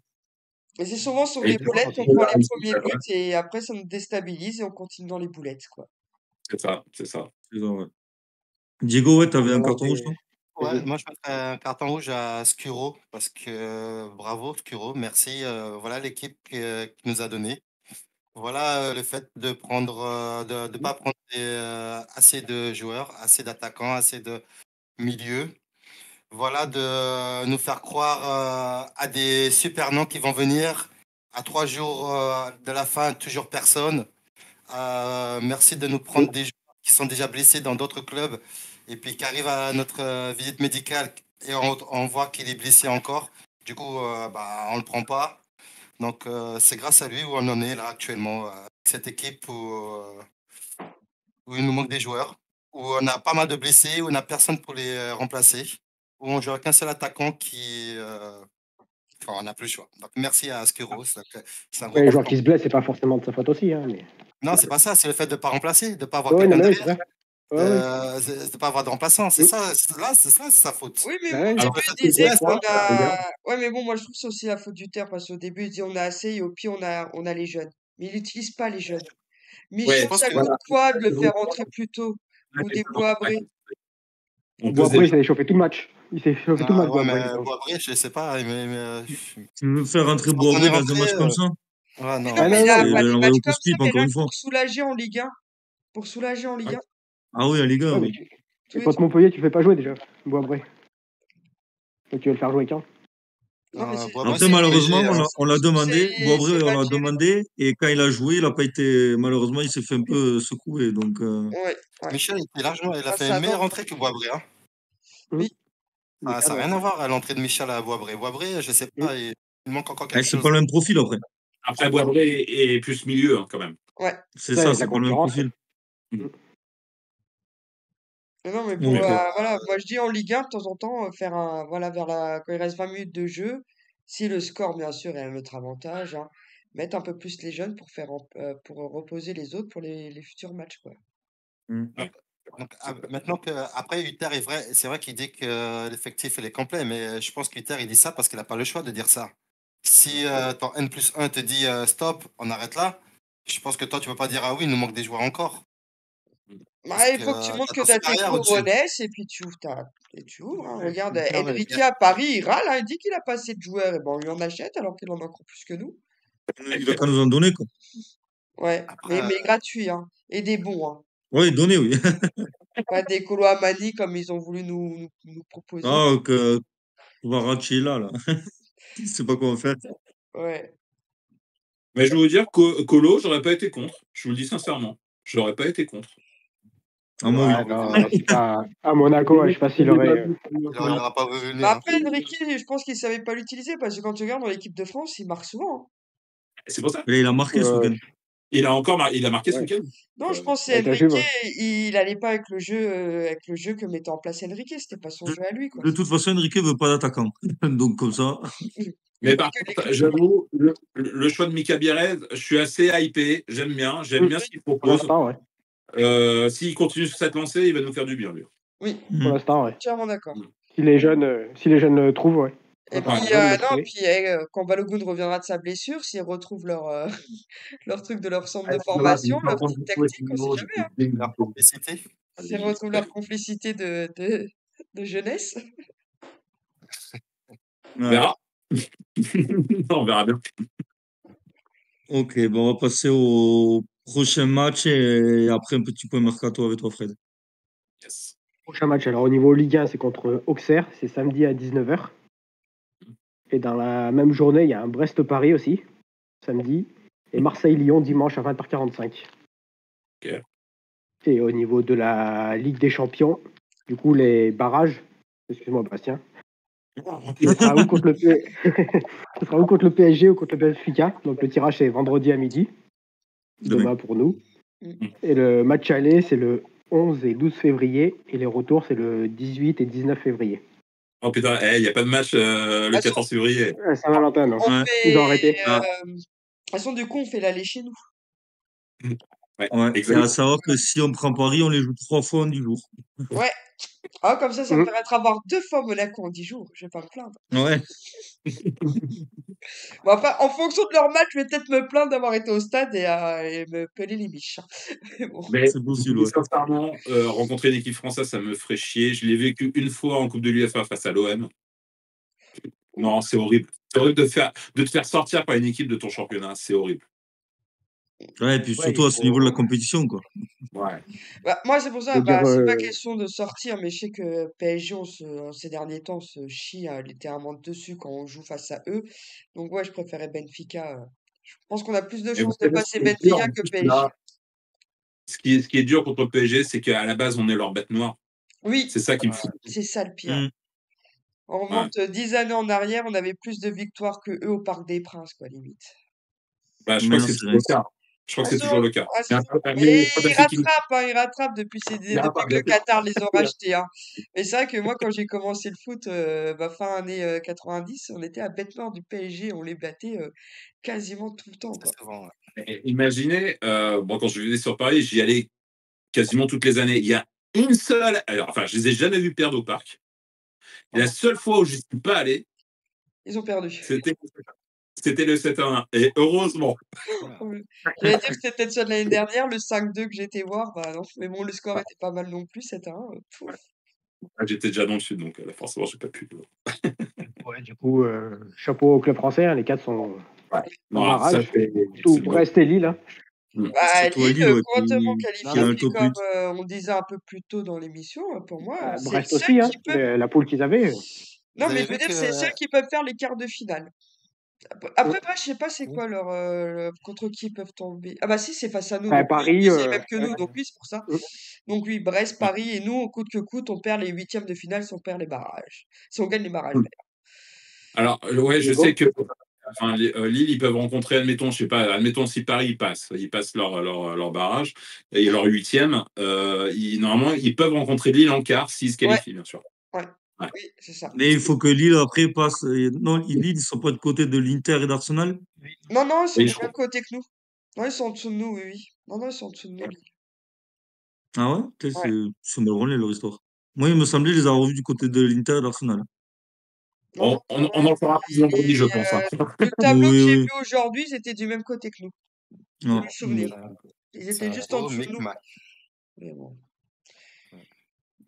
Speaker 4: Et c'est souvent sur
Speaker 3: Et
Speaker 4: des boulettes qu'on prend les premiers buts et après ça nous déstabilise et on continue dans les boulettes, quoi.
Speaker 3: c'est ça.
Speaker 1: C'est ça, ouais. Diego, ouais, t'avais un carton rouge, toi?
Speaker 5: Ouais, moi je mettrais un carton rouge à Skuro parce que bravo Skuro, merci. Voilà l'équipe qui nous a donné. Voilà le fait de prendre, de pas prendre assez de joueurs, assez d'attaquants, assez de milieux. Voilà de nous faire croire à des super noms qui vont venir à 3 jours de la fin, toujours personne. Merci de nous prendre des joueurs qui sont déjà blessés dans d'autres clubs et puis qui arrivent à notre visite médicale et on voit qu'il est blessé encore. Du coup, bah, on ne le prend pas. Donc, c'est grâce à lui où on en est là actuellement. Cette équipe où il nous manque des joueurs, où on a pas mal de blessés, où on n'a personne pour les remplacer, où on joue qu'un seul attaquant qui. Enfin, on n'a plus le choix. Donc, merci à Asqueros. C'est un gros
Speaker 2: Les joueurs
Speaker 5: carton.
Speaker 2: qui se blessent, c'est pas forcément de sa faute aussi, hein, mais.
Speaker 5: Non, c'est pas ça, c'est le fait de ne pas remplacer, de ne pas avoir
Speaker 2: Ouais, non,
Speaker 5: quelqu'un
Speaker 2: mais oui, c'est
Speaker 5: derrière.
Speaker 2: ça. Ouais, ouais.
Speaker 5: De ne pas avoir de remplaçant. C'est ça, c'est ça, c'est sa faute.
Speaker 4: Oui, mais
Speaker 2: Bah
Speaker 4: bon,
Speaker 2: ouais.
Speaker 4: au
Speaker 3: Alors,
Speaker 4: début,
Speaker 5: le fait
Speaker 4: il
Speaker 5: qu'il se
Speaker 4: disait
Speaker 5: blesse,
Speaker 4: qu'on
Speaker 5: regarde.
Speaker 4: a. Ouais, mais bon, moi je trouve que c'est aussi la faute du terre parce qu'au début, il dit on a assez et au pire, on a les jeunes. Mais il n'utilise pas les jeunes. Mais je
Speaker 5: Je
Speaker 3: ouais,
Speaker 4: trouve
Speaker 5: pense
Speaker 4: ça
Speaker 5: que
Speaker 4: coûte
Speaker 3: voilà.
Speaker 4: quoi de le faire rentrer plus tôt ou des Bois-Abré.
Speaker 3: On
Speaker 2: Bon,
Speaker 3: peut se
Speaker 2: après, il
Speaker 3: débattre.
Speaker 2: s'est chauffé tout le match. Il s'est chauffé tout le match,
Speaker 5: ouais,
Speaker 2: Boisbré.
Speaker 5: mais Boisbré, je sais pas.
Speaker 1: Tu veux faire rentrer
Speaker 5: Quand on est
Speaker 1: Boisbré dans un
Speaker 5: rentré,
Speaker 1: match comme ça?
Speaker 5: ouais,
Speaker 4: Mais
Speaker 5: non,
Speaker 4: non,
Speaker 2: Ah
Speaker 4: mais
Speaker 2: non,
Speaker 4: il
Speaker 2: non,
Speaker 4: a
Speaker 1: C'est
Speaker 2: mais.
Speaker 4: pas des
Speaker 1: l'envoyer
Speaker 4: matchs
Speaker 1: au
Speaker 4: comme ça,
Speaker 1: post-pipe,
Speaker 4: mais
Speaker 1: encore
Speaker 4: rien
Speaker 1: une
Speaker 4: que
Speaker 1: fois.
Speaker 4: pour soulager en Ligue 1. Pour soulager en Ligue 1.
Speaker 1: Ah oui, les gars,
Speaker 2: Ouais, mais
Speaker 1: oui.
Speaker 2: et contre Montpellier, tu fais pas jouer déjà, Boisbré. Donc tu vas le faire jouer quand?
Speaker 4: Non, mais
Speaker 5: Boisbré,
Speaker 1: Après,
Speaker 5: c'est
Speaker 1: malheureusement,
Speaker 5: obligé.
Speaker 1: on l'a demandé.
Speaker 4: c'est
Speaker 1: Boisbré, on
Speaker 4: mal
Speaker 1: l'a
Speaker 4: géré.
Speaker 1: demandé. Et quand il a joué, il a pas été. Malheureusement, il s'est fait un peu secouer. Donc,
Speaker 4: Ouais, ouais.
Speaker 5: Michel, il était largement, il a
Speaker 4: Ah,
Speaker 5: fait
Speaker 4: ça
Speaker 5: une meilleure
Speaker 4: donne.
Speaker 5: entrée que Boisbré. Hein.
Speaker 4: Oui.
Speaker 5: Ah, ça
Speaker 2: Michel,
Speaker 5: n'a
Speaker 2: ouais.
Speaker 5: rien à voir à l'entrée de Michel à Boisbré. Boisbré, je sais pas, il manque encore quelque
Speaker 1: c'est
Speaker 5: chose.
Speaker 1: pas le même profil après.
Speaker 3: Après, Boisbré est plus milieu, hein, quand même.
Speaker 4: Ouais.
Speaker 1: C'est
Speaker 2: Ça, il y
Speaker 1: ça,
Speaker 2: a de la
Speaker 1: c'est pas le même
Speaker 2: concurrence.
Speaker 1: profil.
Speaker 4: Mais non, mais pour,
Speaker 1: Donc,
Speaker 4: voilà, moi je dis en Ligue 1, de temps en temps, faire un, voilà, quand il reste 20 minutes de jeu, si le score, bien sûr, est à notre avantage, hein, mettre un peu plus les jeunes pour pour reposer les autres pour les futurs matchs, quoi.
Speaker 3: Ouais.
Speaker 5: Donc, maintenant que après Hutter est vrai, c'est vrai qu'il dit que l'effectif il est complet, mais je pense qu'Hutter il dit ça parce qu'il n'a pas le choix de dire ça. Si ton N+1 te dit stop, on arrête là, je pense que toi tu peux pas dire ah oui, il nous manque des joueurs encore.
Speaker 4: Bah,
Speaker 5: Parce
Speaker 4: il
Speaker 5: que
Speaker 4: faut que tu montres
Speaker 5: t'as
Speaker 4: que
Speaker 5: ton
Speaker 4: t'as tes
Speaker 5: supérieur au-dessus.
Speaker 4: couronnes et puis tu ouvres et tu ouvres, hein.
Speaker 2: Ouais,
Speaker 4: Regarde,
Speaker 2: Hutter,
Speaker 4: Enrique à Paris, il râle, hein, il dit qu'il a pas assez de joueurs, et ben on lui en achète alors qu'il en a encore plus que nous.
Speaker 1: il a qu'à nous en donner, quoi.
Speaker 4: Ouais,
Speaker 5: Après,
Speaker 4: mais gratuit, hein, et des bons, hein.
Speaker 1: Oui, donner, oui.
Speaker 4: Pas des colos à Mani comme ils ont voulu nous proposer.
Speaker 1: Ah, que Kvaratskhelia, là. Il sait pas quoi faire.
Speaker 4: Ouais.
Speaker 3: Mais je vais vous dire, Colo, j'aurais pas été contre. Je vous le dis sincèrement. J'aurais pas été contre.
Speaker 1: Ah, moi, oui.
Speaker 2: Ouais, non, c'est pas. À Monaco, ouais, je sais pas s'il aurait.
Speaker 5: il n'aura pas vu venir.
Speaker 4: Bah
Speaker 5: Hein.
Speaker 4: après, Enrique, je pense qu'il savait pas l'utiliser parce que quand tu regardes dans l'équipe de France, il marque souvent, hein.
Speaker 3: C'est pour ça.
Speaker 1: Et il a marqué ce week-end.
Speaker 3: Il a marqué ce
Speaker 2: Ouais.
Speaker 3: week-end.
Speaker 4: Non, je
Speaker 3: Euh,
Speaker 4: pense que
Speaker 2: Avec la Juve,
Speaker 4: Enrique,
Speaker 2: ouais.
Speaker 4: il allait pas avec le jeu que mettait en place Enrique. C'était pas son
Speaker 1: De,
Speaker 4: jeu à lui, quoi.
Speaker 1: de toute façon, Enrique veut pas d'attaquant. Donc, comme ça.
Speaker 4: Il
Speaker 3: Mais
Speaker 4: veut
Speaker 3: par
Speaker 4: que de
Speaker 3: contre,
Speaker 4: l'écriture.
Speaker 3: j'avoue, le choix de Mika Bierez, je suis assez hypé. J'aime bien ce qu'il
Speaker 2: Pour
Speaker 3: propose.
Speaker 2: l'instant, ouais.
Speaker 3: S'il continue sur cette lancée, il va nous faire du bien, lui.
Speaker 4: Oui,
Speaker 2: Pour l'instant, ouais.
Speaker 4: entièrement d'accord.
Speaker 2: Si les jeunes le trouvent, ouais.
Speaker 4: Et
Speaker 2: Enfin,
Speaker 4: puis,
Speaker 2: veulent le
Speaker 4: non,
Speaker 2: trouver.
Speaker 4: puis quand Balogun reviendra de sa blessure, s'ils retrouvent leur truc de leur centre de
Speaker 3: C'est dommage,
Speaker 4: formation,
Speaker 3: il
Speaker 4: leur
Speaker 3: va prendre
Speaker 4: petite
Speaker 3: du coup à ce
Speaker 4: tactique, on sait
Speaker 3: niveau
Speaker 4: jamais, hein.
Speaker 3: depuis le
Speaker 5: Leur
Speaker 3: début.
Speaker 5: complicité.
Speaker 4: S'ils retrouvent leur complicité de jeunesse.
Speaker 3: On
Speaker 1: Ouais.
Speaker 3: verra. On verra bien.
Speaker 1: Ok, bon, on va passer au prochain match et après un petit point mercato avec toi, Fred.
Speaker 3: Yes.
Speaker 2: Prochain match, alors au niveau Ligue 1, c'est contre Auxerre, c'est samedi à 19h. Et dans la même journée, il y a un Brest-Paris aussi, samedi, et Marseille-Lyon dimanche à 20h45.
Speaker 3: Ok.
Speaker 2: Et au niveau de la Ligue des Champions, du coup, les barrages, excuse-moi Bastien, ce sera ou contre ce sera ou contre le PSG ou contre le Benfica. Donc le tirage c'est vendredi à midi, demain pour nous. Et le match aller c'est le 11 et 12 février et les retours c'est le 18 et 19 février.
Speaker 3: Oh putain, il n'y a pas de match le 14 février.
Speaker 2: Saint-Valentin, non.
Speaker 4: On
Speaker 1: Ouais.
Speaker 2: Ils ont
Speaker 4: fait.
Speaker 2: arrêté.
Speaker 1: Ah,
Speaker 4: De toute façon, du coup, on fait l'aller chez nous.
Speaker 3: Ouais,
Speaker 1: ouais. Et à
Speaker 3: exactement.
Speaker 1: savoir que si on prend Paris, on les joue 3 fois en 10 jours.
Speaker 4: Ouais. Ah, comme ça me
Speaker 2: Mhm.
Speaker 4: permettra d'avoir 2 fois Monaco en 10 jours. Je vais pas me plaindre.
Speaker 1: Ouais.
Speaker 4: Bon, après, en fonction de leur match, je vais peut-être me plaindre d'avoir été au stade et me peler les biches. Mais bon.
Speaker 3: Mais
Speaker 1: C'est possible, ouais.
Speaker 3: sincèrement, rencontrer une équipe française, ça me ferait chier. Je l'ai vécu une fois en Coupe de l'UEFA face à l'OM. Non, c'est horrible. C'est horrible de te faire sortir par une équipe de ton championnat. C'est horrible.
Speaker 1: Ouais, et puis
Speaker 2: Ouais,
Speaker 1: surtout
Speaker 2: il
Speaker 1: à ce niveau de la
Speaker 2: faut,
Speaker 1: compétition, quoi.
Speaker 3: Ouais.
Speaker 4: Bah, moi, c'est pour ça,
Speaker 2: faut dire.
Speaker 4: c'est pas question de sortir, mais je sais que PSG, ces derniers temps, on se chie littéralement dessus quand on joue face à eux. Donc, ouais, je préférais Benfica. Je pense qu'on a plus de
Speaker 3: Et vous
Speaker 4: chances de
Speaker 3: savez ce
Speaker 4: passer
Speaker 3: qui est dur,
Speaker 4: Benfica
Speaker 3: en
Speaker 4: que
Speaker 3: plus,
Speaker 4: PSG.
Speaker 3: là, ce qui est dur contre le PSG, c'est qu'à la base, on est leur bête noire.
Speaker 4: Oui,
Speaker 3: C'est ça qui me fout.
Speaker 4: c'est ça le pire.
Speaker 1: Mm.
Speaker 4: On
Speaker 3: Ouais.
Speaker 4: remonte 10 années en arrière, on avait plus de victoires que eux au Parc des Princes, quoi, limite.
Speaker 3: Bah, je crois
Speaker 1: Mais
Speaker 3: que
Speaker 1: non,
Speaker 3: c'est
Speaker 1: c'est
Speaker 3: toujours
Speaker 1: vrai.
Speaker 3: le cas. Je crois que c'est toujours le cas.
Speaker 4: Ah, c'est ça.
Speaker 3: Mais
Speaker 4: Mais
Speaker 3: pas
Speaker 4: ils
Speaker 3: parce qu'il-
Speaker 4: rattrapent, hein, ils rattrapent depuis
Speaker 3: il
Speaker 4: depuis
Speaker 3: rattrape,
Speaker 4: que le
Speaker 3: bien sûr.
Speaker 4: Qatar les a rachetés, hein. Mais c'est vrai que moi, quand j'ai commencé le foot, fin années 90, on était à bête noire du PSG, on les battait quasiment tout le temps, quoi.
Speaker 5: C'est souvent, ouais.
Speaker 3: Et imaginez, quand je vivais sur Paris, j'y allais quasiment toutes les années. Il y a une seule. Alors, enfin, je les ai jamais vus perdre au parc. Et la seule fois où je ne suis pas allé,
Speaker 4: Ils ont perdu.
Speaker 3: c'était le 7-1. Et heureusement.
Speaker 4: J'allais dire que c'était peut-être ça de l'année dernière, le 5-2 que j'étais voir, bah non. Mais bon, le score était pas mal non plus, 7-1. Pouf.
Speaker 3: J'étais déjà dans le sud, donc forcément, je n'ai pas pu.
Speaker 2: Ouais, du coup, chapeau au club français, hein, les 4 sont
Speaker 3: Ouais.
Speaker 2: en
Speaker 3: Non, ça,
Speaker 2: barrage.
Speaker 3: c'est
Speaker 2: Tout Brest et Lille. Hein.
Speaker 4: Bah,
Speaker 1: Surtout à
Speaker 4: Lille,
Speaker 1: Lille, ouais,
Speaker 4: couramment
Speaker 1: qui
Speaker 4: qualifié,
Speaker 1: a un
Speaker 4: mais
Speaker 1: top
Speaker 4: comme
Speaker 1: 8.
Speaker 4: on disait un peu plus tôt dans l'émission, pour moi, c'est
Speaker 2: Brest
Speaker 4: ceux
Speaker 2: aussi, hein,
Speaker 4: qui peuvent.
Speaker 2: la poule qu'ils avaient.
Speaker 4: Non,
Speaker 5: Vous
Speaker 4: mais
Speaker 5: avez
Speaker 4: je veux
Speaker 5: vu
Speaker 4: dire,
Speaker 5: que.
Speaker 4: c'est ceux qui peuvent faire les quarts de finale. Après, moi, je sais pas c'est quoi contre qui ils peuvent tomber. Ah bah si, c'est face à nous, donc oui,
Speaker 2: Paris.
Speaker 4: oui, c'est même que nous, donc oui, c'est pour ça.
Speaker 2: Mm.
Speaker 4: Donc oui, Brest, Paris et nous, coûte que coûte, on perd les huitièmes de finale si on perd les barrages. Si on gagne les barrages.
Speaker 3: Alors, ouais, je
Speaker 2: Hugo
Speaker 3: sais que Lille, ils peuvent rencontrer, admettons, je sais pas, admettons si Paris ils passent leur barrage et leur huitième, normalement, ils peuvent rencontrer Lille en quart s'ils se
Speaker 4: Ouais,
Speaker 3: qualifient, bien sûr.
Speaker 4: ouais,
Speaker 3: Ouais.
Speaker 4: oui, c'est ça.
Speaker 1: Mais il faut que Lille, après, passe. Non, Lille, ils sont pas de côté de l'Inter et d'Arsenal.
Speaker 4: Non, non, ils sont
Speaker 3: Et
Speaker 4: du
Speaker 3: je
Speaker 4: même
Speaker 3: crois.
Speaker 4: côté que nous. Non, ils sont en dessous de nous, oui, oui. Non, non, ils sont en dessous de nous, Lille.
Speaker 1: Ah ouais? Peut-être
Speaker 4: Ouais.
Speaker 1: c'est mal branlé leur histoire. Moi, il me semblait les avoir vus du côté de l'Inter et d'Arsenal.
Speaker 4: Non, non,
Speaker 3: On en fera plus vendredi, je pense. Hein.
Speaker 4: le tableau que
Speaker 1: Oui,
Speaker 4: j'ai
Speaker 1: oui.
Speaker 4: vu aujourd'hui, ils étaient du même côté que nous. De
Speaker 1: Ouais.
Speaker 4: mes souvenirs. Ils
Speaker 5: C'est
Speaker 4: étaient
Speaker 5: un
Speaker 4: juste en
Speaker 5: gros
Speaker 4: dessous de nous.
Speaker 5: micmac.
Speaker 4: Mais bon.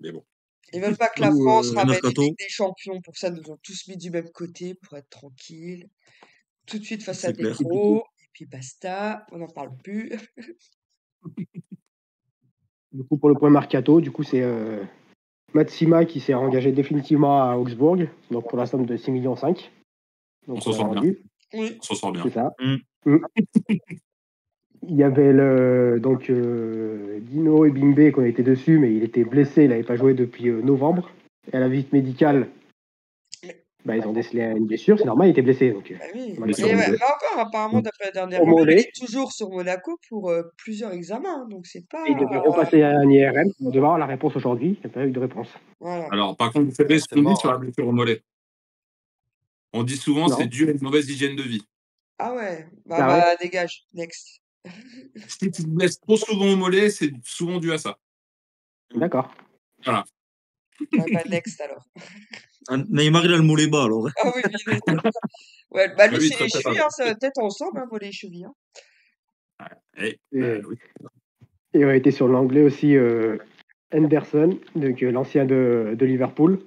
Speaker 3: Mais bon.
Speaker 4: Ils veulent pas que la
Speaker 2: Ou,
Speaker 4: France ramène une
Speaker 1: Mercato,
Speaker 4: Ligue des Champions. Pour ça, ils nous ont tous mis du même côté pour être tranquille. Tout de suite face à
Speaker 1: c'est
Speaker 4: des
Speaker 1: clair.
Speaker 4: gros. Et puis basta. On n'en parle plus.
Speaker 2: Du coup, pour le point mercato, du coup, c'est Matsima qui s'est engagé définitivement à Augsbourg, donc pour la somme de 6,5 millions. Donc
Speaker 3: On s'en sort bien.
Speaker 2: vendu,
Speaker 4: Oui.
Speaker 3: On s'en sort bien.
Speaker 2: c'est ça.
Speaker 1: Mm.
Speaker 2: Il y avait Dino et Bimbe qui ont été dessus, mais il était blessé, il n'avait pas joué depuis novembre. Et à la visite médicale, Bah, ils ont décelé une blessure, c'est normal, il était blessé. Donc,
Speaker 4: Bah oui.
Speaker 2: on va
Speaker 3: Mais
Speaker 2: dire
Speaker 4: Et
Speaker 3: sur
Speaker 4: ouais,
Speaker 3: le-
Speaker 4: mais encore, apparemment, d'après la dernière
Speaker 2: au
Speaker 4: rumeur, il
Speaker 2: mollet,
Speaker 4: est toujours sur Monaco pour plusieurs examens. Donc, c'est
Speaker 2: et
Speaker 4: pas.
Speaker 2: il devait repasser à un IRM. On devait avoir la réponse aujourd'hui, il n'y a pas eu de réponse.
Speaker 4: Voilà.
Speaker 3: Alors, par contre, vous savez ce
Speaker 5: C'est
Speaker 3: qu'on dit
Speaker 5: mort.
Speaker 3: sur la blessure au mollet. On dit souvent c'est
Speaker 2: Non.
Speaker 3: dû à une mauvaise hygiène de vie.
Speaker 4: Ah ouais.
Speaker 2: Ah ouais.
Speaker 4: Dégage. Next.
Speaker 3: Si tu te blesses trop souvent au mollet, c'est souvent dû à ça.
Speaker 2: D'accord.
Speaker 3: Voilà.
Speaker 4: Next alors.
Speaker 1: Neymar, il a le mollet bas, alors.
Speaker 4: Ah oui, ouais, bah lui,
Speaker 3: Ah oui,
Speaker 4: c'est
Speaker 3: très,
Speaker 4: les
Speaker 3: très
Speaker 4: chevilles,
Speaker 3: bas.
Speaker 4: hein, ça va peut-être ensemble, hein, voler les chevilles. Hein.
Speaker 3: Et,
Speaker 2: Et-
Speaker 3: oui.
Speaker 2: Et on a été sur l'anglais aussi, Henderson, donc, l'ancien de Liverpool.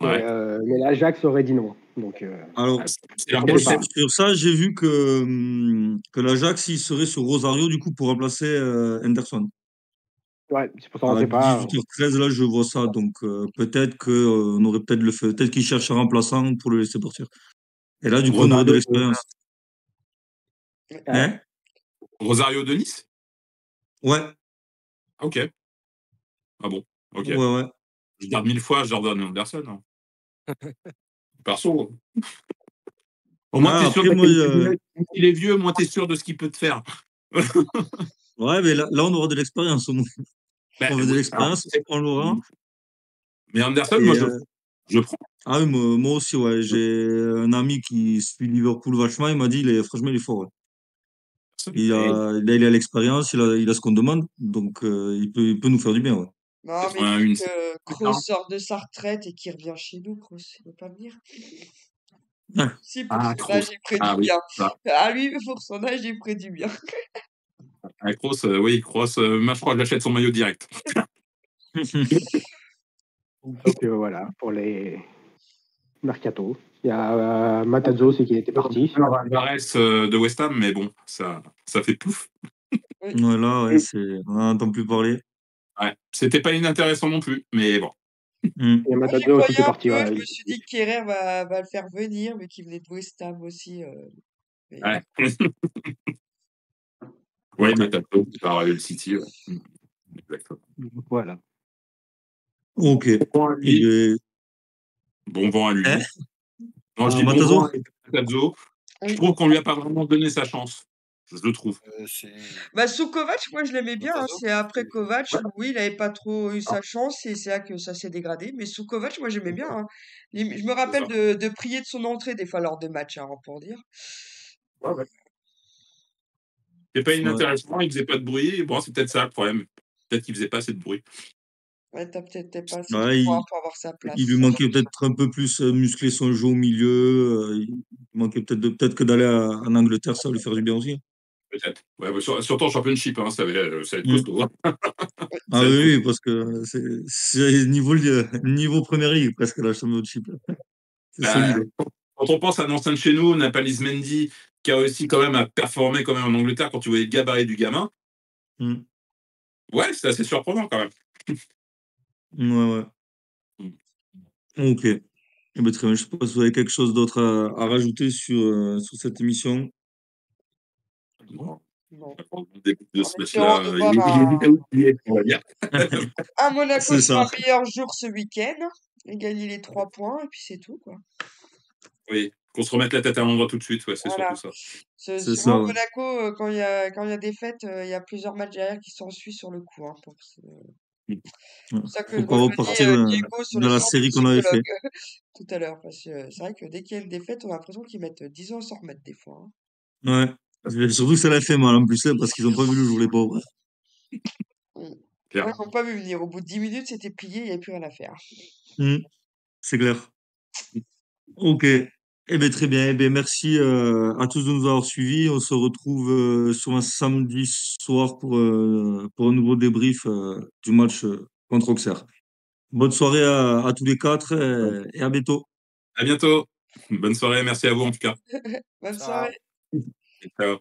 Speaker 3: Ouais.
Speaker 2: Mais l'Ajax aurait dit non. Donc,
Speaker 1: Alors,
Speaker 3: C'est leur
Speaker 2: moi,
Speaker 1: moi,
Speaker 2: je sais
Speaker 3: départ.
Speaker 2: pas.
Speaker 1: sur ça, j'ai vu que l'Ajax, il serait sur Rosario, du coup, pour remplacer Henderson.
Speaker 2: Ouais, c'est pour ça on
Speaker 1: À
Speaker 2: sait pas.
Speaker 1: 18h13, là, je vois ça. Donc, peut-être qu'on aurait peut-être le fait. Peut-être qu'il cherche un remplaçant pour le laisser partir. Et là, du coup, on aurait de
Speaker 3: Rosario,
Speaker 1: l'expérience. Hein?
Speaker 3: Rosario de Nice?
Speaker 1: Ouais,
Speaker 3: Ah, ok. Ah bon, ok.
Speaker 1: ouais, ouais.
Speaker 3: Je garde 1000 fois Jordan Anderson. Hein. Perso. Au moins,
Speaker 1: Ah,
Speaker 3: t'es sûr
Speaker 1: après,
Speaker 3: de la
Speaker 1: moi,
Speaker 3: qualité du mec. Moins il est vieux, moins t'es sûr de ce qu'il peut te faire.
Speaker 1: ouais, mais là, on aura de l'expérience, au moins.
Speaker 3: Ben,
Speaker 1: On veut de
Speaker 3: oui, alors,
Speaker 1: l'expérience, on l'aura.
Speaker 3: mais Anderson,
Speaker 1: Et,
Speaker 3: moi, je prends.
Speaker 1: ah oui, moi aussi, ouais. J'ai un ami qui suit Liverpool vachement. Il m'a dit, franchement, il est fort. Ouais. Il a l'expérience, il a ce qu'on demande. Donc, il peut nous faire du bien. Ouais.
Speaker 4: Non, mais il faut
Speaker 3: 81,
Speaker 4: que Kroos sorte de sa retraite et qu'il revienne chez nous, Kroos. Il veut pas venir. Si, pour
Speaker 3: Ah,
Speaker 4: son
Speaker 3: Kroos.
Speaker 4: âge, il ferait
Speaker 3: Ah
Speaker 4: du
Speaker 3: oui,
Speaker 4: bien.
Speaker 3: ça.
Speaker 4: Ah, lui, pour son âge, il ferait du bien.
Speaker 3: Ah, Kroos, oui, Kroos, moi, je crois que j'achète son maillot direct.
Speaker 2: Donc, voilà, pour les mercato. Il y a Matazo, c'est qu'il était parti.
Speaker 3: Alors, Alvarez de West Ham, mais bon, ça fait pouf.
Speaker 4: Oui.
Speaker 1: Ouais, là, ouais, on n'entend plus parler.
Speaker 3: Ouais, c'était pas inintéressant non plus, mais bon.
Speaker 1: Mm.
Speaker 2: Il y a
Speaker 4: Moi, j'y
Speaker 2: Matazo aussi qui est
Speaker 4: croyais un
Speaker 2: parti.
Speaker 4: peu.
Speaker 2: Voilà.
Speaker 4: Je me suis dit que Kerrer va le faire venir, mais qu'il venait de West Ham aussi. Mais-
Speaker 3: Ouais. Ouais, Matato, par le City. Ouais. Exactement.
Speaker 2: Voilà.
Speaker 1: Ok.
Speaker 3: Bon vent à
Speaker 1: Et
Speaker 3: lui.
Speaker 1: bien,
Speaker 3: Bon vent à lui.
Speaker 1: hein?
Speaker 3: Non, je
Speaker 1: Ah,
Speaker 3: dis bon vent
Speaker 1: Matazo?
Speaker 3: à Matazo. Je
Speaker 4: Oui.
Speaker 3: trouve qu'on lui a pas vraiment donné sa chance. Je le trouve.
Speaker 4: Bah, sous Kovac, moi, je l'aimais bien. Hein.
Speaker 5: Matazo,
Speaker 4: C'est après Kovac,
Speaker 3: Ouais.
Speaker 4: oui, il n'avait pas trop eu sa chance et c'est là que ça s'est dégradé. Mais sous Kovac, moi, j'aimais bien. Hein. Je me rappelle de prier de son entrée des fois lors de matchs, hein, pour dire.
Speaker 3: Ouais. C'est pas
Speaker 1: Ouais.
Speaker 3: inintéressant, il faisait pas de bruit. Bon, c'est peut-être ça le problème. Peut-être qu'il faisait pas assez de bruit.
Speaker 4: Ouais, t'as peut-être pas assez de
Speaker 1: Ouais,
Speaker 4: points pour avoir sa place.
Speaker 1: il lui manquait peut-être un peu plus muscler son jeu au milieu. Il manquait peut-être que d'aller en Angleterre, ça va lui faire du bien aussi.
Speaker 3: Peut-être. Ouais, bah, surtout en championship, hein, ça va être
Speaker 1: Mm.
Speaker 3: costaud. Hein.
Speaker 1: Ah
Speaker 3: Ça va être
Speaker 1: oui,
Speaker 3: costaud.
Speaker 1: parce que c'est niveau première ligue, presque, la championship. C'est solide.
Speaker 3: Quand on pense à un ancien de chez nous, Napalis Mendy, qui a aussi quand même à performer quand même en Angleterre quand tu voyais le gabarit du gamin,
Speaker 1: Mm.
Speaker 3: ouais, c'est assez surprenant quand même.
Speaker 1: Ouais, ouais. Ok. Eh ben, très bien. Je sais pas si vous avez quelque chose d'autre à rajouter sur cette émission.
Speaker 3: Bon,
Speaker 4: Non.
Speaker 3: au début de
Speaker 4: En
Speaker 3: ce
Speaker 4: espérant
Speaker 3: match-là,
Speaker 4: de
Speaker 3: il
Speaker 4: voir
Speaker 3: est vite oublié, on va dire.
Speaker 4: un Monaco
Speaker 1: C'est
Speaker 4: sur
Speaker 1: ça.
Speaker 4: un meilleur jour ce week-end et gagner les 3 points et puis c'est tout, quoi.
Speaker 3: Oui, qu'on se remette la tête à l'endroit tout de suite, ouais, c'est
Speaker 4: Voilà.
Speaker 3: surtout ça.
Speaker 1: C'est
Speaker 4: Souvent,
Speaker 1: ça, ouais.
Speaker 4: Monaco, quand il y a des fêtes, il y a plusieurs matchs derrière qui s'ensuivent sur le coup. Hein,
Speaker 1: Ouais.
Speaker 4: c'est pour ça que
Speaker 1: Faut
Speaker 4: moi,
Speaker 1: pas
Speaker 4: je me
Speaker 1: repartir
Speaker 4: dis, Diego sur le
Speaker 1: dans la
Speaker 4: sort du
Speaker 1: série qu'on avait
Speaker 4: psychologue
Speaker 1: fait.
Speaker 4: tout à l'heure. Parce que c'est vrai que dès qu'il y a une défaite, on a l'impression qu'ils mettent 10 ans à s'en remettre des fois. Hein.
Speaker 1: Ouais. Surtout que ça l'a fait mal en plus, hein, parce qu'ils n'ont pas vu le jour, les pauvres.
Speaker 4: Mm.
Speaker 3: Claire.
Speaker 4: Ouais, ils n'ont pas vu venir. Au bout de 10 minutes, c'était plié, il n'y avait plus rien à faire.
Speaker 1: Mm. C'est clair. Ok. Eh bien, très bien. Eh bien, merci à tous de nous avoir suivis. On se retrouve sur un samedi soir pour un nouveau débrief du match contre Auxerre. Bonne soirée à tous les quatre et à bientôt.
Speaker 3: À bientôt. Bonne soirée, merci à vous en tout cas.
Speaker 4: Bonne
Speaker 5: ça
Speaker 4: soirée.
Speaker 3: Ciao.